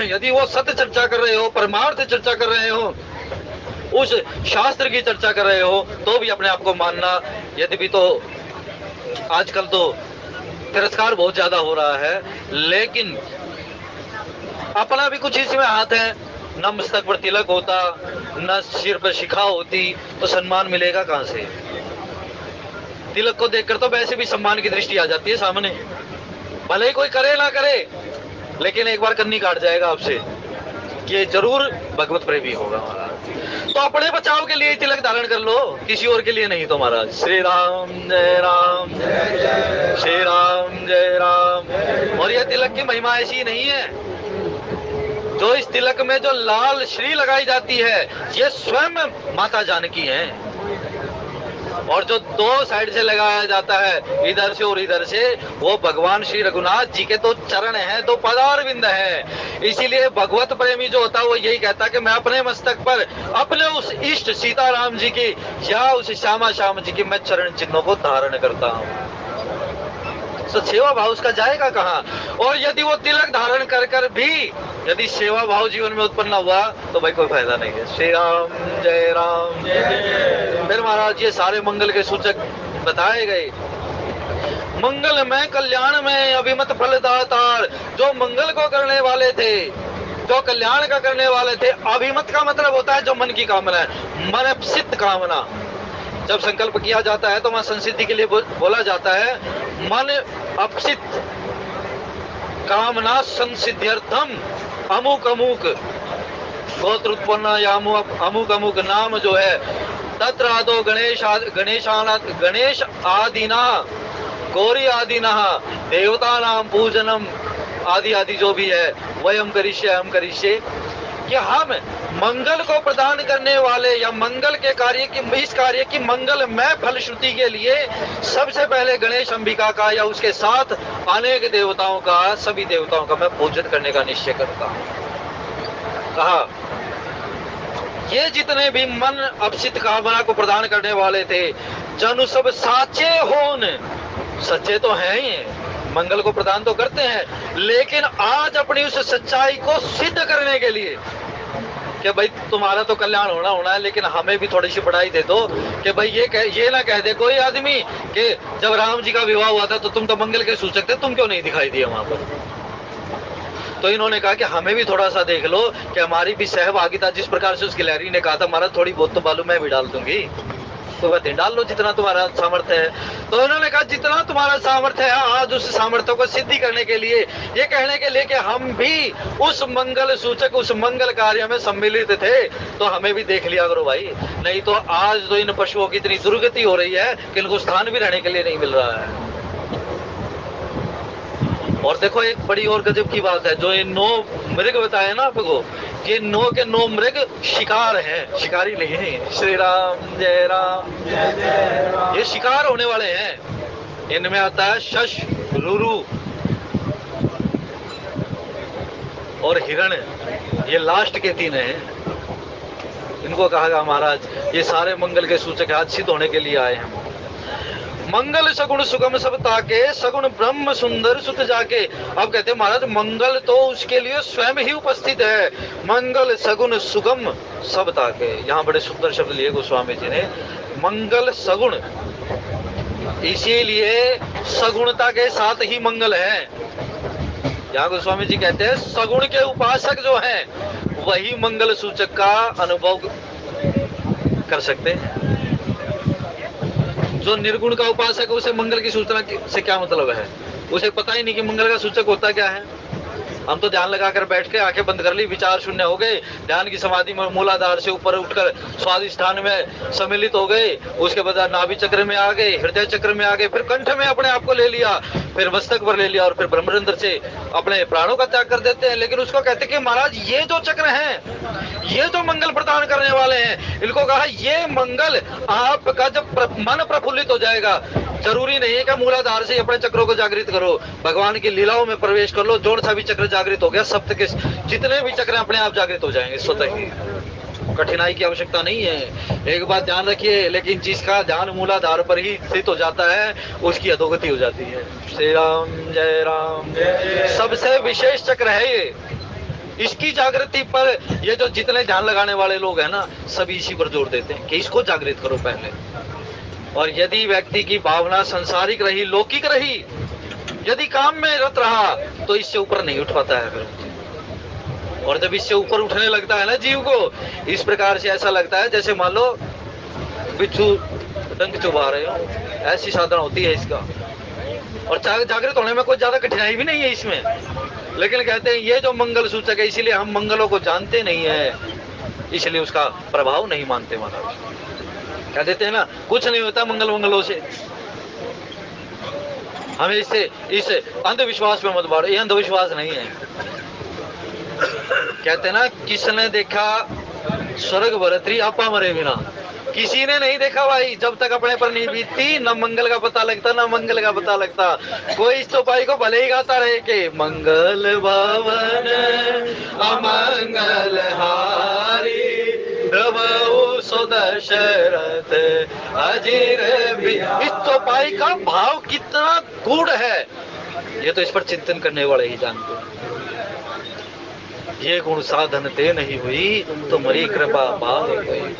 यदि वो सत्य चर्चा कर रहे हो, परमार्थ चर्चा कर रहे हो, उस शास्त्र की चर्चा कर रहे हो, तो भी अपने आप को मानना। यद्यपि तो आजकल तो तिरस्कार बहुत ज्यादा हो रहा है, लेकिन अपना भी कुछ इसमें हाथ है। न मस्तक पर तिलक होता, न सिर पर शिखा होती, तो सम्मान मिलेगा कहां से? तिलक को देखकर तो वैसे भी सम्मान की दृष्टि आ जाती है सामने, भले ही कोई करे ना करे, लेकिन एक बार कन्नी काट जाएगा आपसे कि जरूर भगवत प्रेमी होगा महाराज। तो अपने बचाव के लिए तिलक धारण कर लो, किसी और के लिए नहीं। तो महाराज श्री राम जय राम, श्री राम जय राम। और यह तिलक की महिमा ऐसी नहीं है, जो इस तिलक में जो लाल श्री लगाई जाती है ये स्वयं माता जानकी है, और जो दो साइड से लगाया जाता है इधर से और इधर से, वो भगवान श्री रघुनाथ जी के दो चरण हैं, दो पदारविंद है। इसीलिए भगवत प्रेमी जो होता है वो यही कहता है कि मैं अपने मस्तक पर अपने उस इष्ट सीताराम जी की या उस श्यामा श्याम जी की मैं चरण चिन्हों को धारण करता हूँ। तो सेवा भाव उसका जाएगा कहाँ? और यदि वो तिलक धारण कर कर भी यदि सेवा भाव जीवन में उत्पन्न हुआ तो भाई कोई फायदा नहीं है। श्री राम जय राम। फिर महाराज ये सारे मंगल के सूचक बताए गए। मंगल में, कल्याण में, अभिमत फलदातार, जो मंगल को करने वाले थे, जो कल्याण का करने वाले थे। अभिमत का मतलब होता है जो मन की कामना है, मन सिद्ध कामना। जब संकल्प किया जाता है तो वहां संसिद्धि के लिए बोला जाता है मन अपसित कामना संसिद्ध्यर्थम अमुक अमुक गोत्र उत्पन्न या अमुक अमुक नाम जो है तत्र आदो गणेश आदिना गौरी आदिना देवता नाम पूजनम आदि आदि जो भी है वयम करिष्ये हम करिष्ये, कि हम मंगल को प्रदान करने वाले या मंगल के कार्य की, इस कार्य की मंगल में फलश्रुति के लिए सबसे पहले गणेश अंबिका का या उसके साथ अनेक देवताओं का, सभी देवताओं का मैं पूजन करने का निश्चय करता हूँ। कहा ये जितने भी मन अपसित कामना को प्रदान करने वाले थे, जनु सब साचे होन, सच्चे तो हैं ही, मंगल को प्रदान तो करते हैं, लेकिन आज अपनी उस सच्चाई को सिद्ध करने के लिए कि भाई तुम्हारा तो कल्याण होना है, लेकिन हमें भी थोड़ी सी बढ़ाई दे दो कि भाई ये ना कह दे कोई आदमी कि जब राम जी का विवाह हुआ था तो तुम तो मंगल के सूचक थे, तुम क्यों नहीं दिखाई दिए वहां पर। तो इन्होंने कहा कि हमें भी थोड़ा सा देख लो कि हमारी भी सहभागिता, जिस प्रकार से उस गिलहरी ने कहा था महाराज थोड़ी बहुत तो बालू मैं भी डाल दूंगी, तो कहते डाल लो जितना तुम्हारा सामर्थ्य है। तो उन्होंने कहा जितना तुम्हारा सामर्थ्य है, आज उस सामर्थ्य को सिद्धि करने के लिए, ये कहने के लिए कि हम भी उस मंगल सूचक, उस मंगल कार्य में सम्मिलित थे, तो हमें भी देख लिया करो भाई। नहीं तो आज तो इन पशुओं की इतनी दुर्गति हो रही है कि इनको स्थान भी रहने के लिए नहीं मिल रहा है। और देखो एक बड़ी और गजब की बात है, जो ये 9 मृग बताए ना आपको, ये 9 के 9 मृग शिकार हैं, शिकारी नहीं है। श्री राम जय राम, ये शिकार होने वाले हैं। इनमें आता है शश, रुरु और हिरण, ये लास्ट के 3 हैं। इनको कहा गया महाराज ये सारे मंगल के सूचक आज सिद्ध होने के लिए आए हैं। मंगल सगुण सुगम सब ताके, सगुण ब्रह्म सुंदर सुत जाके। अब कहते हैं महाराज मंगल तो उसके लिए स्वयं ही उपस्थित है। मंगल सगुण सुगम सब ताके, यहाँ बड़े सुंदर शब्द लिए गोस्वामी जी ने, मंगल सगुण, इसीलिए सगुणता के साथ ही मंगल है। यहाँ गोस्वामी जी कहते हैं सगुण के उपासक जो हैं वही मंगल सूचक का अनुभव कर सकते हैं। जो निर्गुण का उपासक है उसे मंगल की सूचना से क्या मतलब है, उसे पता ही नहीं कि मंगल का सूचक होता क्या है। हम तो ध्यान लगाकर बैठ के आंखें बंद कर ली, विचार शून्य हो गए, ध्यान की समाधि में मूलाधार से ऊपर उठकर स्वादिष्ठान में सम्मिलित हो गए, उसके बाद नाभि चक्र में आ गए, हृदय चक्र में आ गए, फिर कंठ में अपने आप को ले लिया, फिर मस्तक पर ले लिया और फिर ब्रह्मरंध्र से अपने प्राणों का त्याग कर देते हैं। लेकिन उसको कहते कि महाराज ये जो चक्र हैं, ये जो मंगल प्रदान करने वाले हैं, इनको कहा ये मंगल आपका जब मन प्रफुल्लित हो जाएगा, जरूरी नहीं है कि मूलाधार से अपने चक्रों को जागृत करो, भगवान की लीलाओं में प्रवेश कर लो, जोड़ सा भी चक्र जागृत हो गया, सप्त के जितने भी चक्र अपने आप जागृत हो जाएंगे स्वतः ही, कठिनाई की आवश्यकता नहीं है। एक बात ध्यान रखिए, लेकिन जिसका ध्यान मूलाधार पर ही स्थित हो जाता है उसकी अधोगति हो जाती है। श्री राम जय राम। सबसे विशेष चक्र है ये, इसकी जागृति पर ये जो जितने ध्यान लगाने वाले लोग हैं ना, सभी इसी पर जोर देते हैं कि इसको जागृत करो पहले। और यदि व्यक्ति की भावना संसारिक रही, लौकिक रही, यदि काम में रत रहा, तो इससे ऊपर नहीं उठ पाता है फिर। और जब इससे ऊपर उठने लगता है ना जीव को, इस प्रकार से ऐसा लगता है जैसे मान लो बिच्छू डंक चुबा रहे हो, ऐसी साधना होती है इसका। और जागृत होने में कोई ज्यादा कठिनाई भी नहीं है इसमें, लेकिन कहते हैं ये जो मंगल सूचक है, इसीलिए हम मंगलों को जानते नहीं है, इसलिए उसका प्रभाव नहीं मानते महाराज। कह देते हैं ना कुछ नहीं होता मंगलों से, हमें इस अंधविश्वास में मत बाढ़ो, ये अंधविश्वास नहीं है। कहते हैं ना किसने देखा स्वर्ग भरतरी आपा मरे बिना, किसी ने नहीं देखा भाई, जब तक अपने पर नहीं बीतती न मंगल का पता लगता, न मंगल का पता लगता। कोई इस चौपाई को भले ही गाता रहे कि मंगल भवन अमंगल हारी प्रभु सुदशरथ अजीर भी। इस चौपाई का भाव कितना गूढ़ है, ये तो इस पर चिंतन करने वाले ही जानते हैं। ये गुण साधन ते नहीं हुई, तुम्हारी कृपा पावे गई।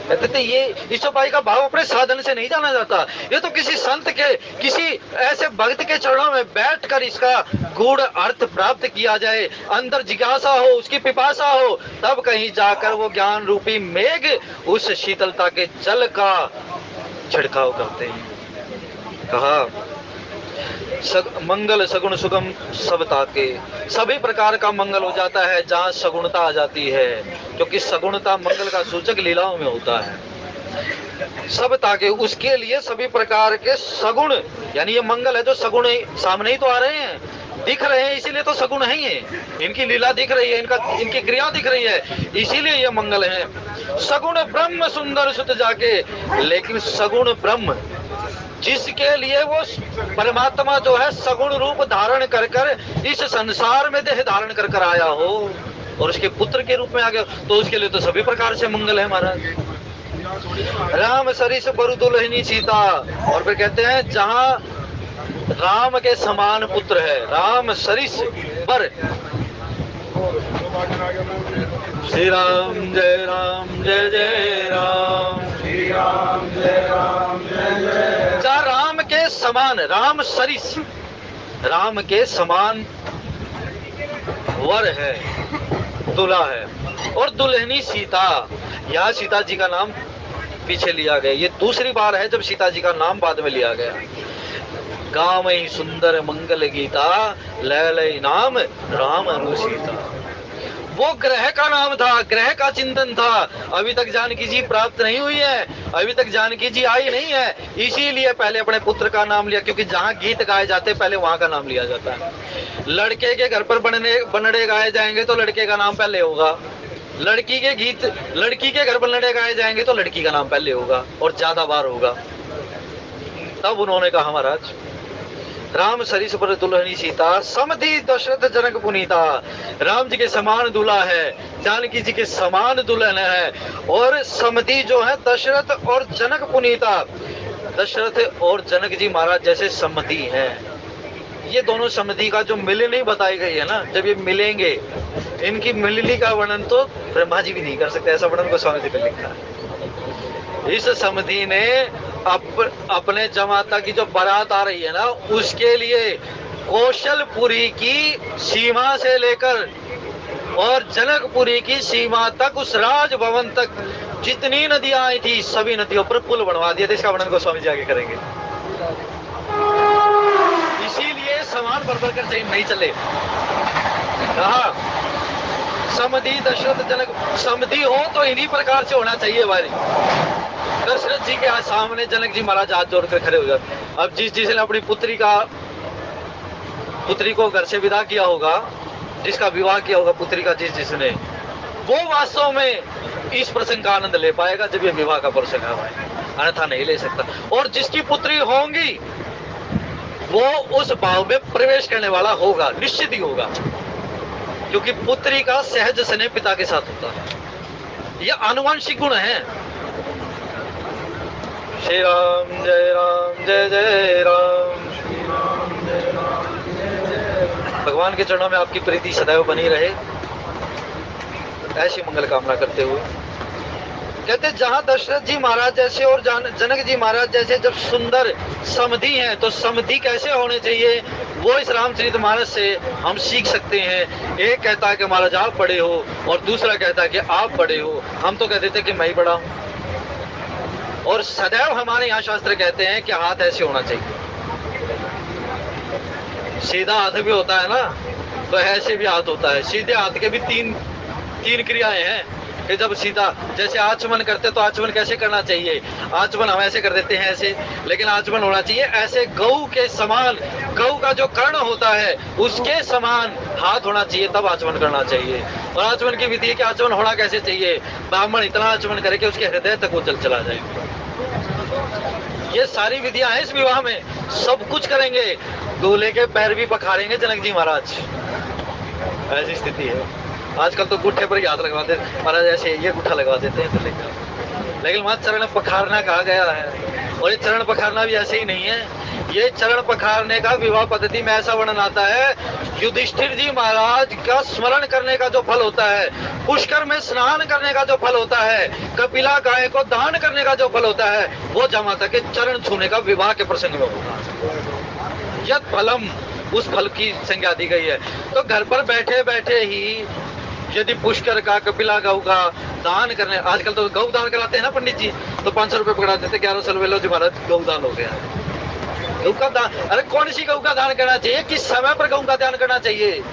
कहते ये इस चौपाई का भाव अपने साधन से नहीं जाना जाता, ये तो किसी संत के, किसी ऐसे भक्त के चरणों में बैठकर इसका गूढ़ अर्थ प्राप्त किया जाए, अंदर जिज्ञासा हो, उसकी पिपासा हो, तब कहीं जाकर वो ज्ञान रूपी मेघ उस शीतलता के जल का छिड़काव करते हैं। कहा मंगल सगुण सुगम सब ताके, सभी प्रकार का मंगल हो जाता है जहाँ सगुणता आ जाती है, क्योंकि सगुणता मंगल का सूचक लीलाओं में होता है। सब ताके, उसके लिए सभी प्रकार के सगुण, यानी ये मंगल है जो सगुण सामने ही तो आ रहे हैं, दिख रहे हैं, इसीलिए तो सगुण है ये, इनकी लीला दिख रही है, इनकी क्रिया दिख रही है, इसीलिए ये मंगल है। सगुण ब्रह्म सुंदर सुत जाके, लेकिन सगुण ब्रह्म जिसके लिए वो परमात्मा जो है सगुण रूप धारण कर कर इस संसार में देह धारण कर कर आया हो और उसके पुत्र के रूप में आ गया, तो उसके लिए तो सभी प्रकार से मंगल है महाराज। राम सरिस बरु दुल्हनी सीता, और फिर कहते हैं जहाँ राम के समान पुत्र है, राम सरिस बर। श्री राम जय राम, श्री राम जय राम। जहाँ राम के समान, राम सरिस, राम के समान वर है, दूल्हा है, और दुल्हनी सीता। यहाँ सीता जी का नाम पीछे लिया गया, ये दूसरी बार है जब सीता जी का नाम बाद में लिया गया। गाँव ही सुंदर मंगल गीता, लैलई नाम राम अनु सीता। वो ग्रह का नाम था, ग्रह का चिंतन था, अभी तक जानकी जी प्राप्त नहीं हुई है, अभी तक जानकी जी आई नहीं है, इसीलिए पहले अपने पुत्र का नाम लिया, क्योंकि जहाँ गीत गाए जाते पहले वहां का नाम लिया जाता है। लड़के के घर पर बनड़े गाए जाएंगे तो लड़के का नाम पहले होगा, लड़की के घर बनड़े गाए जाएंगे तो लड़की का नाम पहले होगा और ज्यादा बार होगा। तब उन्होंने कहा महाराज राम सरिस पर दुल्हनी सीता, समधि दशरथ जनक पुनीता। राम जी के समान दूल्हा है, जानकी जी के समान दुल्हन है, और समधि जो है दशरथ और जनक पुनीता। दशरथ और जनक जी महाराज जैसे समधि हैं, ये दोनों समधि का जो मिलनी बताई गई है ना, जब ये मिलेंगे, इनकी मिलनी का वर्णन तो ब्रह्मा जी भी नहीं कर सकते, ऐसा वर्णन गोस्वामी जी ने लिखा है। इस समधि ने अपने जमाता की जो बारात आ रही है ना, उसके लिए कौशलपुरी की सीमा से लेकर और जनकपुरी की सीमा तक, उस राजभवन तक जितनी नदियां आई थी सभी नदियों पर पुल बनवा दिए थे। इसका वर्णन गोस्वामी जी आगे करेंगे। इसीलिए समान भर कर चाहिए, नहीं चले। कहा समधि दशरथ जनक, समधि हो तो इन्हीं प्रकार से होना चाहिए हमारी। दशरथ जी के सामने जनक जी महाराज हाथ जोड़कर खड़े हो जाते। अब जिसने अपनी पुत्री को घर से विदा किया होगा, जिसका विवाह किया होगा पुत्री का, जिसने, वो वास्तव में इस प्रसंग का आनंद ले पाएगा जब ये विवाह का प्रसंग है, अन्यथा नहीं ले सकता। और जिसकी पुत्री होंगी वो उस भाव में प्रवेश करने वाला होगा, निश्चित ही होगा, क्योंकि पुत्री का सहज स्नेह पिता के साथ होता है। यह आनुवंशिक गुण है। श्री राम जय राम जय जय राम। भगवान के चरणों में आपकी प्रीति सदैव बनी रहे, ऐसी मंगल कामना करते हुए कहते, जहां दशरथ जी महाराज जैसे और जनक जी महाराज जैसे जब सुंदर समधि हैं, तो समधि कैसे होने चाहिए वो इस रामचरितमानस से हम सीख सकते हैं। एक कहता है कि महाराज आप बड़े हो, और दूसरा कहता है कि आप बड़े हो। हम तो कह देते कि मैं ही बड़ा हूं। और सदैव हमारे यहाँ शास्त्र कहते हैं कि हाथ ऐसे होना चाहिए। सीधा हाथ भी होता है ना, तो ऐसे भी हाथ होता है। सीधे हाथ के भी तीन क्रियाएं हैं कि जब सीधा, जैसे आचमन करते तो आचमन कैसे करना चाहिए, आचमन हम ऐसे कर देते हैं ऐसे, लेकिन आचमन होना चाहिए ऐसे गऊ के समान, गऊ का जो कर्ण होता है उसके समान हाथ होना चाहिए, तब आचमन करना चाहिए। और आचमन की विधि है कि आचमन होना कैसे चाहिए, ब्राह्मण इतना आचमन करे कि उसके हृदय तक वो चला जाए। ये सारी विधियां हैं इस विवाह में, सब कुछ करेंगे। दूल्हे के पैर भी पखारेंगे जनक जी महाराज, ऐसी स्थिति है। आजकल तो गुट्ठे पर ही हाथ लगवा देते महाराज, ऐसे ये गुट्ठा लगवा देते हैं दूल्हे का, लेकिन वहां चरण पखारना कहा गया है। और ये चरण पखारना भी ऐसे ही नहीं है, ये चरण पखारने का विवाह पद्धति में ऐसा वर्णन आता है, युधिष्ठिर जी महाराज का स्मरण करने का जो फल होता है, पुष्कर में स्नान करने का जो फल होता है, कपिला गाय को दान करने का जो फल होता है, वो जमाता के चरण छूने का विवाह के प्रसंग में होता है। यद फलम, उस फल की संज्ञा दी गई है। तो घर पर बैठे बैठे ही यदि पुष्कर का, कपिला गौ का दान करने, आजकल तो गौ दान कराते हैं ना पंडित जी, तो 500 रुपए पकड़ा देते, 1100 रुपए लो जी महाराज गौ दान हो गया। गौ का दान, अरे कौन सी गौ का दान करना चाहिए, किस समय पर गौ का दान करना चाहिए?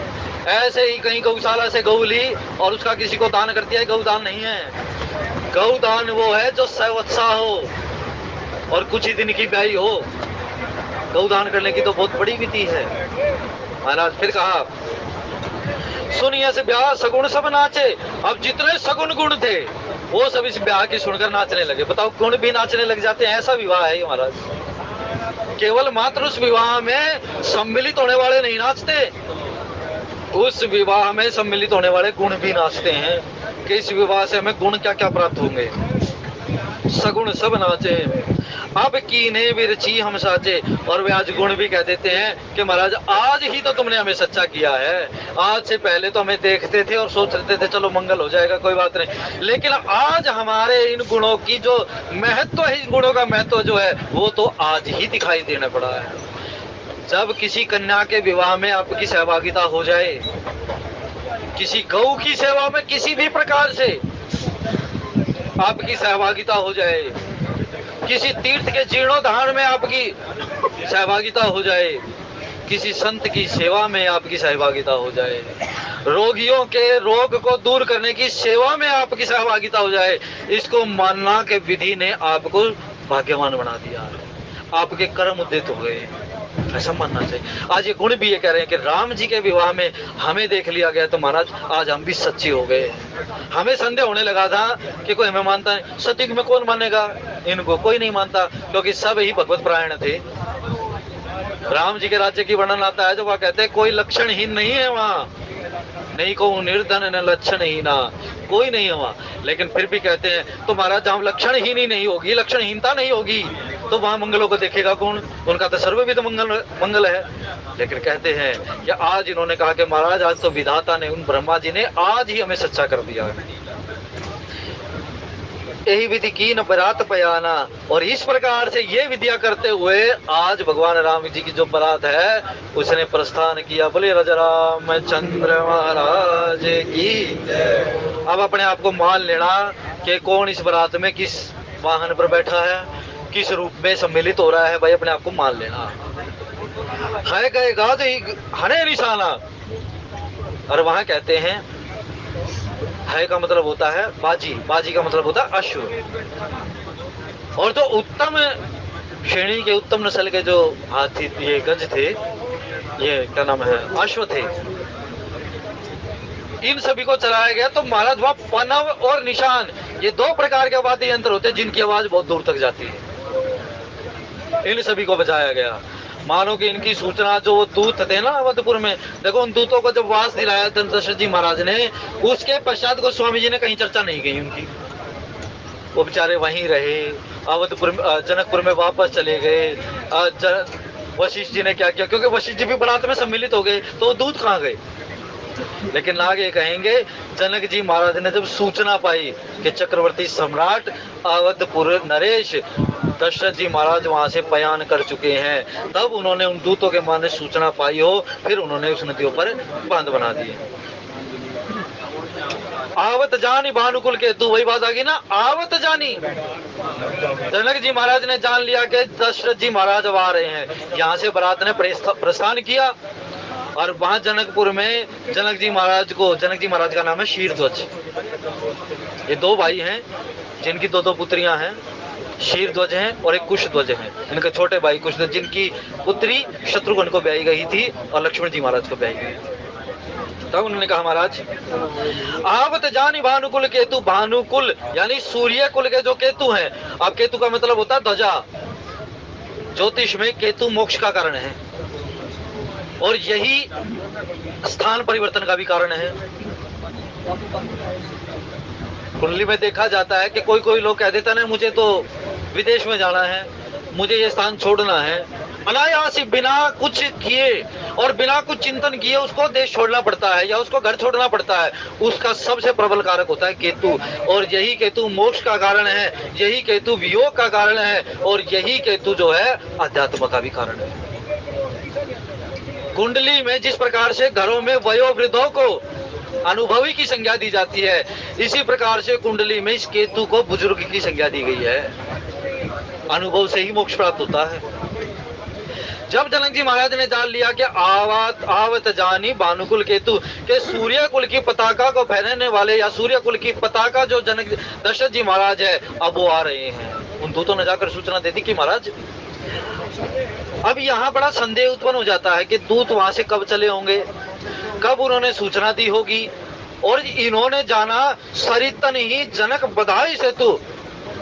ऐसे ही कहीं गौशाला से गौ ली और उसका किसी को दान कर दिया, गौ दान नहीं है। गौ दान वो है जो सवत्सा हो और कुछ ही दिन की ब्याही हो। गौ दान करने की तो बहुत बड़ी विधि है महाराज। फिर कहा, सुनिए से ब्याह सगुण सब नाचे। अब जितने सगुण गुण थे वो सब इस ब्याह की सुनकर नाचने लगे। बताओ, गुण भी नाचने लग जाते हैं, ऐसा विवाह है महाराज। केवल मात्र उस विवाह में सम्मिलित होने वाले नहीं नाचते, उस विवाह में सम्मिलित होने वाले गुण भी नाचते हैं कि इस विवाह से हमें गुण क्या क्या प्राप्त होंगे। सगुण सब नाचे, अब कीने विरची हम साचे। और वे आज गुण भी कह देते हैं कि महाराज आज ही तो तुमने हमें सच्चा किया है, आज से पहले तो हमें देखते थे और सोचते थे चलो मंगल हो जाएगा, कोई बात नहीं, लेकिन आज हमारे इन गुणों की जो महत्व है, इन गुणों का महत्व जो है वो तो आज ही दिखाई देना पड़ा है। जब किसी कन्या के विवाह में आपकी सहभागिता हो जाए, किसी गौ की सेवा में किसी भी प्रकार से आपकी सहभागिता हो जाए, किसी तीर्थ के जीर्णोद्धार में आपकी सहभागिता हो जाए, किसी संत की सेवा में आपकी सहभागिता हो जाए, रोगियों के रोग को दूर करने की सेवा में आपकी सहभागिता हो जाए, इसको मानना के विधि ने आपको भाग्यवान बना दिया है, आपके कर्म उदित हो गए, ऐसा मानना चाहिए। आज ये गुण भी ये कह रहे हैं कि राम जी के विवाह में हमें देख लिया गया तो महाराज आज हम भी सच्चे हो गए। हमें संदेह होने लगा था कि कोई हमें मानता है, सत्युग में कौन मानेगा, इनको कोई नहीं मानता, क्योंकि सब ही भगवत परायण थे। राम जी के राज्य की वर्णन आता है जो वह कहते हैं कोई लक्षणहीन नहीं है वहाँ, नहीं को निर्धन न लक्षण ही ना, कोई नहीं है वहाँ। लेकिन फिर भी कहते हैं तो महाराज जहाँ लक्षणहीन ही नहीं होगी, लक्षणहीनता नहीं होगी, तो वहाँ मंगलों को देखेगा कौन? उनका तो सर्वविध मंगल है। लेकिन कहते हैं कि आज इन्होंने कहा कि महाराज आज तो विधाता ने, उन ब्रह्मा जी ने आज ही हमें सच्चा कर दिया है। यही विधि की न बरात पयाना, और इस प्रकार से ये विधिया करते हुए आज भगवान राम जी की जो बरात है उसने प्रस्थान किया। बोले राजा रामचंद्र महाराज की। अब अपने आप को मान लेना कि कौन इस बरात में किस वाहन पर बैठा है, किस रूप में सम्मिलित हो रहा है, भाई अपने आप को मान लेना। है गए गाज हने निशाना। और वहां कहते हैं है का मतलब होता है बाजी, बाजी का मतलब होता है अश्व। और जो उत्तम श्रेणी के उत्तम नस्ल के जो हाथी, ये गज थे, ये क्या नाम है, अश्व थे, इन सभी को चलाया गया। तो महाराज वहां पनव और निशान, ये दो प्रकार के वाद्य यंत्र होते हैं जिनकी आवाज बहुत दूर तक जाती है। इन सभी को बजाया गया। मानो कि इनकी सूचना, जो वो दूत थे ना अवधपुर में, देखो उन दूतों को जब वास दिलाया दशरथ जी महाराज ने, उसके पश्चात गोस्वामी जी ने कहीं चर्चा नहीं की उनकी। वो बेचारे वहीं रहे, अवधपुर जनकपुर में वापस चले गए। वशिष्ठ जी ने क्या किया, क्योंकि वशिष्ठ जी भी बरात में सम्मिलित हो गए, तो दूत कहाँ गए। लेकिन आगे कहेंगे जनक जी महाराज ने जब सूचना पाई कि चक्रवर्ती सम्राट अवधपुर नरेश दशरथ जी महाराज वहां से पयान कर चुके हैं, तब उन्होंने उन दूतों के माने सूचना पाई हो, फिर उन्होंने उस नदियों पर बांध बना दिए। आवत जानी भानुकुल के, तू वही बात आ गई ना, आवत जानी। जनक जी महाराज ने जान लिया कि दशरथ जी महाराज अब आ रहे हैं। यहाँ से बारात ने प्रस्थान किया और वहां जनकपुर में जनक जी महाराज का नाम है शीरध्वज। ये दो भाई हैं जिनकी दो पुत्रियां हैं, शीरध्वज हैं और एक कुशध्वज हैं। इनके छोटे भाई कुशध्वज, जिनकी पुत्री शत्रुघ्न को ब्याही गई थी और लक्ष्मण जी महाराज को ब्याही गई। तब उन्होंने कहा महाराज आवत जानी भानुकुल केतु, भानुकुल यानी सूर्य कुल के जो केतु हैं। अब केतु का मतलब होता है ध्वजा। ज्योतिष में केतु मोक्ष का कारण है और यही स्थान परिवर्तन का भी कारण है। कुंडली में देखा जाता है कि कोई लोग कह देता ना, मुझे तो विदेश में जाना है, मुझे ये स्थान छोड़ना है, अनायास ही बिना कुछ किए और बिना कुछ चिंतन किए उसको देश छोड़ना पड़ता है या उसको घर छोड़ना पड़ता है। उसका सबसे प्रबल कारक होता है केतु, और यही केतु मोक्ष का कारण है, यही केतु वियोग का कारण है, और यही केतु जो है अध्यात्म का भी कारण है। कुंडली में जिस प्रकार से घरों में वयोवृद्धों को अनुभवी की संज्ञा दी जाती है, इसी प्रकार से कुंडली में इस केतु को बुजुर्ग की संज्ञा दी गई है। अनुभव से ही मोक्ष प्राप्त होता है। जब जनक जी महाराज ने जान लिया कि आवत जानी भानुकुल केतु के सूर्य कुल की पताका को फहराने वाले या सूर्य कुल की पताका जो जनक दशरथ जी महाराज है, अब वो आ रहे हैं। उन दूतों ने जाकर सूचना दे दी कि महाराज, अब यहाँ बड़ा संदेह उत्पन्न हो जाता है कि दूत वहां से कब चले होंगे, कब उन्होंने सूचना दी होगी। और इन्होंने जाना सरितन ही जनक बधाई सेतु।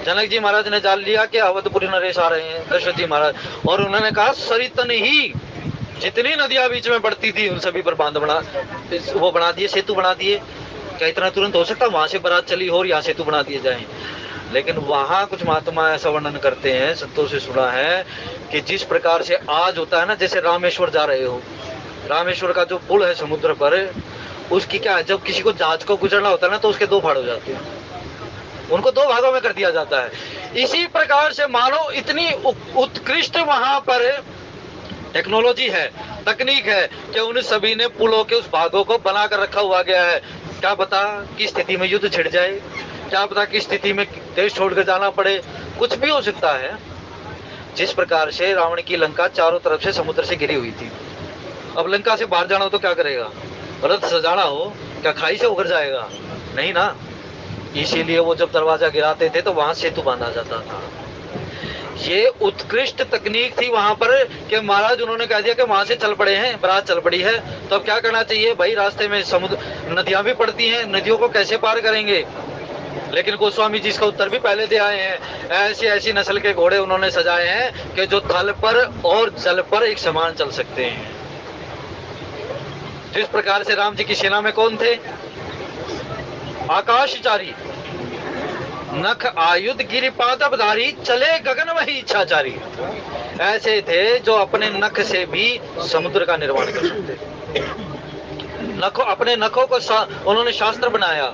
जनक जी महाराज ने जान लिया कि अवधपुरी नरेश आ रहे हैं दशरथ जी महाराज, और उन्होंने कहा सरितन ही जितनी नदियां बीच में बढ़ती थी उन सभी पर बांध बना दिए, सेतु बना दिए। क्या इतना तुरंत हो सकता, वहां से बारात चली हो और यहाँ सेतु बना दिए जाए। लेकिन वहां कुछ महात्मा ऐसा वर्णन करते हैं, संतों से सुना है कि जिस प्रकार से आज होता है ना, जैसे रामेश्वर जा रहे हो, रामेश्वर का जो पुल है समुद्र पर, उसकी क्या है, जब किसी को जहाज को गुजरना होता है ना, तो उसके दो फाड़ हो जाते हैं, उनको दो भागों में कर दिया जाता है। इसी प्रकार से मानो इतनी उत्कृष्ट वहां पर टेक्नोलॉजी है, तकनीक है कि उन सभी ने पुलों के उस भागों को बनाकर रखा हुआ गया है। क्या पता किस स्थिति में युद्ध छिड़ जाए, क्या पता किस स्थिति में देश छोड़कर जाना पड़े, कुछ भी हो सकता है। जिस प्रकार से रावण की लंका चारों तरफ से समुद्र से घिरी हुई थी, अब लंका से बाहर जाना हो तो क्या करेगा, रथ सजाना हो, क्या खाई से उभर जाएगा, नहीं ना। इसीलिए वो जब दरवाजा गिराते थे तो वहां सेतु बांधा जाता था। ये उत्कृष्ट तकनीक थी वहां पर कि महाराज उन्होंने कह दिया कि वहां से चल पड़े हैं, बारात चल पड़ी है, तो अब क्या करना चाहिए भाई, रास्ते में समुद्र नदियां भी पड़ती हैं, नदियों को कैसे पार करेंगे। लेकिन गोस्वामी जी इसका उत्तर भी पहले दे आए हैं। ऐसी ऐसी नस्ल के घोड़े उन्होंने सजाए हैं कि जो थल पर और जल पर एक समान चल सकते हैं। जिस प्रकार से राम जी की सेना में कौन थे, आकाशचारी, नख आयुध गिरिपादधारी, चले गगन वही इच्छाचारी। ऐसे थे जो अपने नख से भी समुद्र का निर्माण कर सकते। नखों, अपने नखों को उन्होंने शास्त्र बनाया।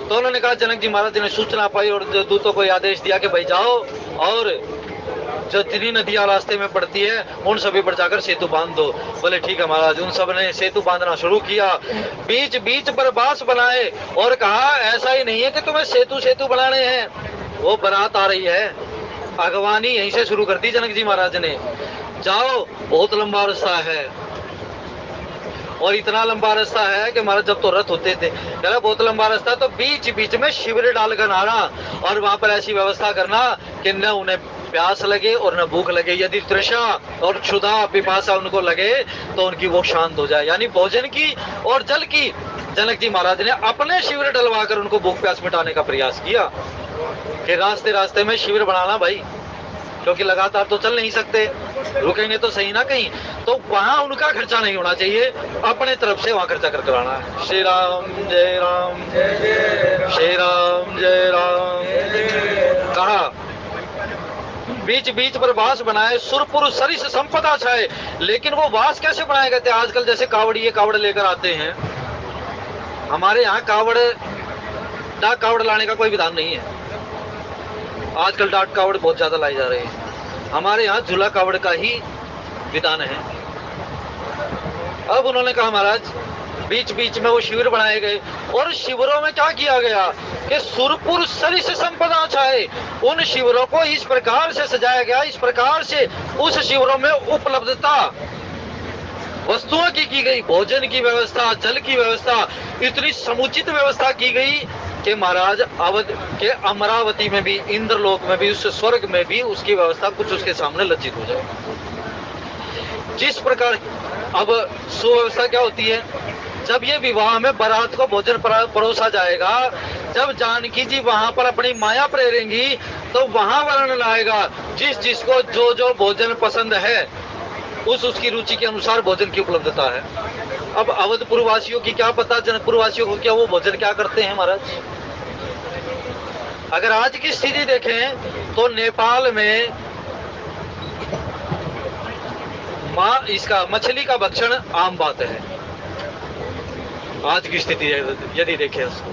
तो उन्होंने कहा, जनक जी महाराज ने सूचना पाई और दूतों को आदेश दिया कि भाई जाओ और जो जितनी नदियां रास्ते में पड़ती है उन सभी पर जाकर सेतु बांध दो। बोले ठीक है महाराज। उन सब ने सेतु बांधना शुरू किया, बीच बीच पर बांस बनाए और कहा ऐसा ही नहीं है कि तुम्हें सेतु बनाने हैं, वो बारात आ रही है। अगवानी यहीं से शुरू कर दी जनक जी महाराज ने। जाओ बहुत लंबा रास्ता है, और इतना लंबा रास्ता है कि हमारा जब तो रथ होते थे, कह रहा बहुत लंबा रास्ता, तो बीच बीच में शिविर डालकर आना और वहां पर ऐसी व्यवस्था करना कि न उन्हें प्यास लगे और न भूख लगे। यदि तृषा और क्षुधा पिपासा उनको लगे तो उनकी वो शांत हो जाए। यानी भोजन की और जल की जनक जी महाराज ने अपने शिविर डलवाकर उनको भूख प्यास मिटाने का प्रयास किया कि रास्ते रास्ते में शिविर बनाना भाई, क्योंकि लगातार तो चल नहीं सकते, रुकेंगे तो सही ना कहीं, तो वहां उनका खर्चा नहीं होना चाहिए, अपने तरफ से वहां खर्चा कर कराना है। श्री राम जय राम, श्री राम जय राम। कहा बीच बीच पर वास बनाए, सुरपुर सरिस संपदा छाए। लेकिन वो वास कैसे बनाए गए थे? आजकल जैसे कावड़िए कावड़ लेकर आते हैं, हमारे यहाँ कावड़ डाक कावड़ लाने का कोई विधान नहीं है। आजकल डाक कावड़ बहुत ज्यादा लाई जा रही है, हमारे यहाँ झूला कावड़ का ही विधान है। अब उन्होंने कहा महाराज बीच बीच में वो शिविर बनाए गए, और शिविरों में क्या किया गया कि सुरपुर सरिस संपदा छाए। उन शिविरों को इस प्रकार से सजाया गया, इस प्रकार से उस शिविरों में उपलब्धता वस्तुओं की गई, भोजन की व्यवस्था, जल की व्यवस्था, इतनी समुचित व्यवस्था की गई कि महाराज अवध के अमरावती में भी, इंद्रलोक में भी, उस स्वर्ग में भी उसकी व्यवस्था कुछ उसके सामने लज्जित हो जाए। जिस प्रकार अब सुव्यवस्था क्या होती है, जब ये विवाह में बारात को भोजन परोसा जाएगा, जब जानकी जी वहां पर अपनी माया प्रेरेंगी तो वहां वर्णन आएगा जिस जिसको जो जो भोजन पसंद है उसकी रुचि के अनुसार भोजन की उपलब्धता है। अब अवधपुर वासियों की क्या पता, जनकपुर वासियों को क्या वो भोजन क्या करते हैं महाराज। अगर आज की स्थिति देखें तो नेपाल में इसका मछली का भक्षण आम बात है आज की स्थिति यदि देखें उसको।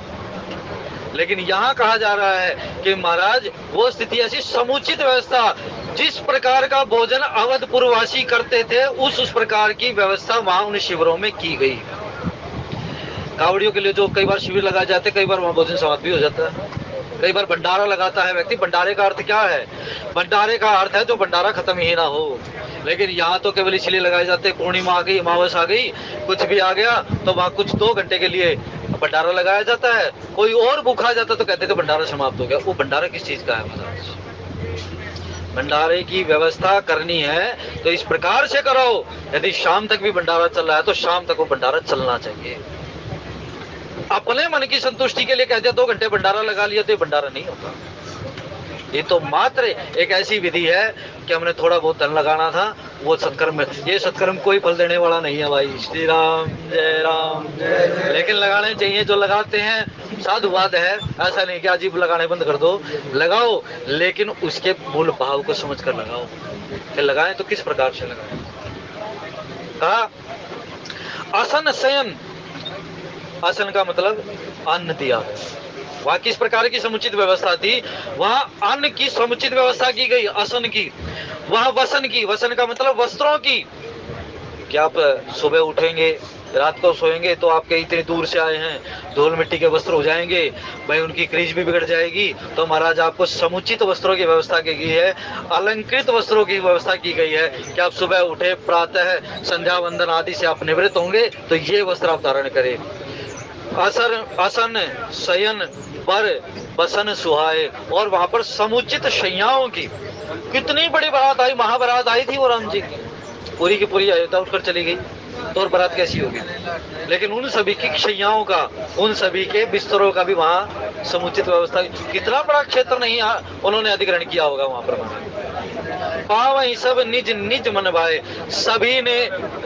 लेकिन यहाँ कहा जा रहा है कि महाराज वो स्थिति ऐसी समुचित व्यवस्था, जिस प्रकार का भोजन अवधपुरवासी करते थे उस प्रकार की व्यवस्था वहां उन शिविरों में की गई। कावड़ियों के लिए जो कई बार शिविर लगाए जाते, कई बार वहां भोजन समाप्त भी हो जाता है। कई बार भंडारा लगाता है व्यक्ति। भंडारे का अर्थ क्या है? भंडारे का अर्थ है जो भंडारा खत्म ही ना हो। लेकिन यहाँ तो केवल इसलिए लगाए जाते, पूर्णिमा आ गई, अमावस आ गई, कुछ भी आ गया तो वहां कुछ 2 घंटे के लिए भंडारा लगाया जाता है। कोई और भूखा जाता तो कहते थे भंडारा समाप्त हो गया। वो भंडारा किस चीज का है महाराज? भंडारे की व्यवस्था करनी है तो इस प्रकार से करो। यदि शाम तक भी भंडारा चल रहा है तो शाम तक वो भंडारा चलना चाहिए। अपने मन की संतुष्टि के लिए कहते 2 घंटे भंडारा लगा लिया तो ये भंडारा नहीं होता। ये तो मात्र एक ऐसी विधि है कि हमने थोड़ा बहुत धन लगाना था, वो सत्कर्म में। ये सत्कर्म कोई फल देने वाला नहीं है भाई। श्री राम जय राम। लेकिन लगाने चाहिए, जो लगाते हैं साधुवाद है, ऐसा नहीं कि अजीब लगाने बंद कर दो, लगाओ, लेकिन उसके मूल भाव को समझ कर लगाओ कि लगाएं तो किस प्रकार से लगाएं। कहा आसन शयन, आसन का मतलब अन्न दिया। वहां किस प्रकार की समुचित व्यवस्था थी? वहां अन्न की समुचित व्यवस्था की गई, आसन की। वहां वसन की, वसन का मतलब वस्त्रों की। क्या आप सुबह उठेंगे, रात को सोएंगे तो आपके इतनी दूर से आए हैं, धूल मिट्टी के वस्त्र हो जाएंगे भाई, उनकी क्रीज भी बिगड़ जाएगी। तो महाराज आपको समुचित वस्त्रों की व्यवस्था की गई है, अलंकृत वस्त्रों की व्यवस्था की गई है कि आप सुबह उठे, प्रातः संध्या वंदन आदि से आप निवृत्त होंगे तो ये वस्त्र आप धारण करें। आसन शयन पर बसन सुहाए, और वहां पर समुचित शैयाओं की। कितनी बड़ी बारात आई, महाबारात आई थी वो राम जी की, पूरी की पूरी अयोध्या उठकर चली गई तो और बारात कैसी होगी। लेकिन उन सभी की शैयाओं का, उन सभी के बिस्तरों का भी वहां समुचित व्यवस्था। कितना बड़ा क्षेत्र नहीं उन्होंने अधिग्रहण किया होगा वहां पर। पावई सब निज निज मन भाए, सभी ने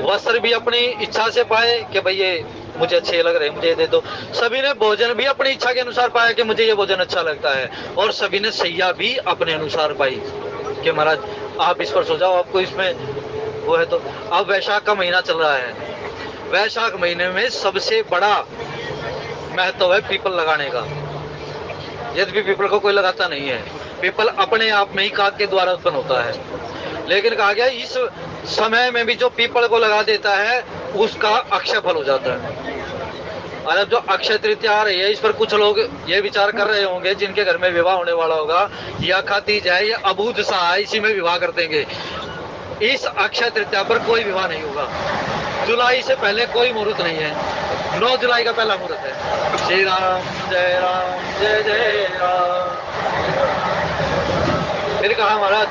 वस्त्र भी अपनी इच्छा से पाए कि भाई ये मुझे अच्छे लग रहे हैं, मुझे दे दो। सभी ने भोजन भी अपनी इच्छा के अनुसार पाया कि मुझे ये भोजन अच्छा लगता है, और सभी ने सैया भी अपने अनुसार पाई कि महाराज आप इस पर सो जाओ, आपको इसमें वो है। तो अब वैशाख का महीना चल रहा है, वैशाख महीने में सबसे बड़ा महत्व है पीपल लगाने का। यद्यपि पीपल को कोई लगाता नहीं है, पीपल अपने आप में ही काग के द्वारा उत्पन्न होता है, लेकिन कहा गया इस समय में भी जो पीपल को लगा देता है उसका अक्षय फल हो जाता है। और अब जो अक्षय तृतीया आ रही है, इस पर कुछ लोग ये विचार कर रहे होंगे जिनके घर में विवाह होने वाला होगा, या खाती जाए या अबूझ सा है, इसी में विवाह कर देंगे। इस अक्षय तृतीया पर कोई विवाह नहीं होगा। जुलाई से पहले कोई मुहूर्त नहीं है। 9 जुलाई का पहला मुहूर्त है। श्री राम जय जय राम। फिर कहा महाराज,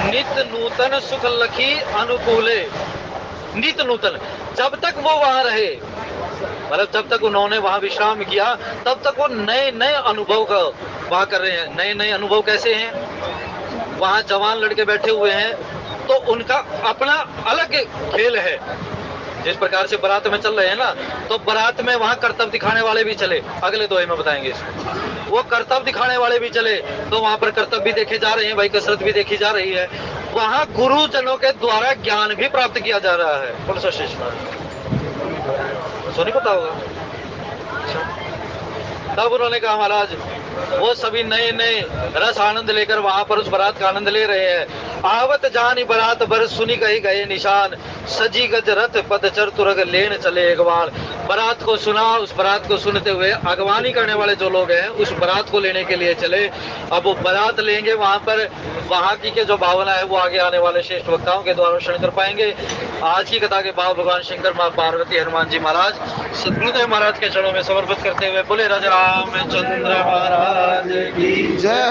नित नूतन सुख लखी अनुकूले। नित नूतन, जब तक वो वहां रहे, मतलब जब तक उन्होंने वहां विश्राम किया, तब तक वो नए नए अनुभव का वहां कर रहे हैं। नए नए अनुभव कैसे हैं? वहां जवान लड़के बैठे हुए हैं, तो उनका अपना अलग खेल है। जिस प्रकार से बारात में चल रहे हैं ना, तो बारात में वहां कर्तव्य दिखाने वाले भी चले। अगले दोहे में बताएंगे इसको। वो कर्तव्य दिखाने वाले भी चले, तो वहां पर कर्तव्य भी देखे जा रहे हैं भाई, कसरत भी देखी जा रही है। वहां गुरुजनों के द्वारा ज्ञान भी प्राप्त किया जा रहा है। कौन सा शिष्य सो नहीं पता होगा। तब उन्होंने कहा महाराज, वो सभी नए नए रस आनंद लेकर वहां पर उस बारात का आनंद ले रहे हैं। आवत जानी बारात बर सुनी कही गए निशान, सजी गज रथ पद चर तुरग लेन चले अगवान। बारात को सुना, उस बारात को सुनते हुए अगवानी करने वाले जो लोग हैं उस बारात को लेने के लिए चले। अब वो बारात लेंगे, वहां पर वहां की के जो भावना है वो आगे आने वाले श्रेष्ठ वक्ताओं के द्वारा श्रवण कर पाएंगे। आज की कथा के भाव भगवान शंकर, मां पार्वती, हनुमान जी महाराज, सदगुरुदेव महाराज के चरणों में समर्पित करते हुए बोले राजा रामचंद्र महाराज की जय।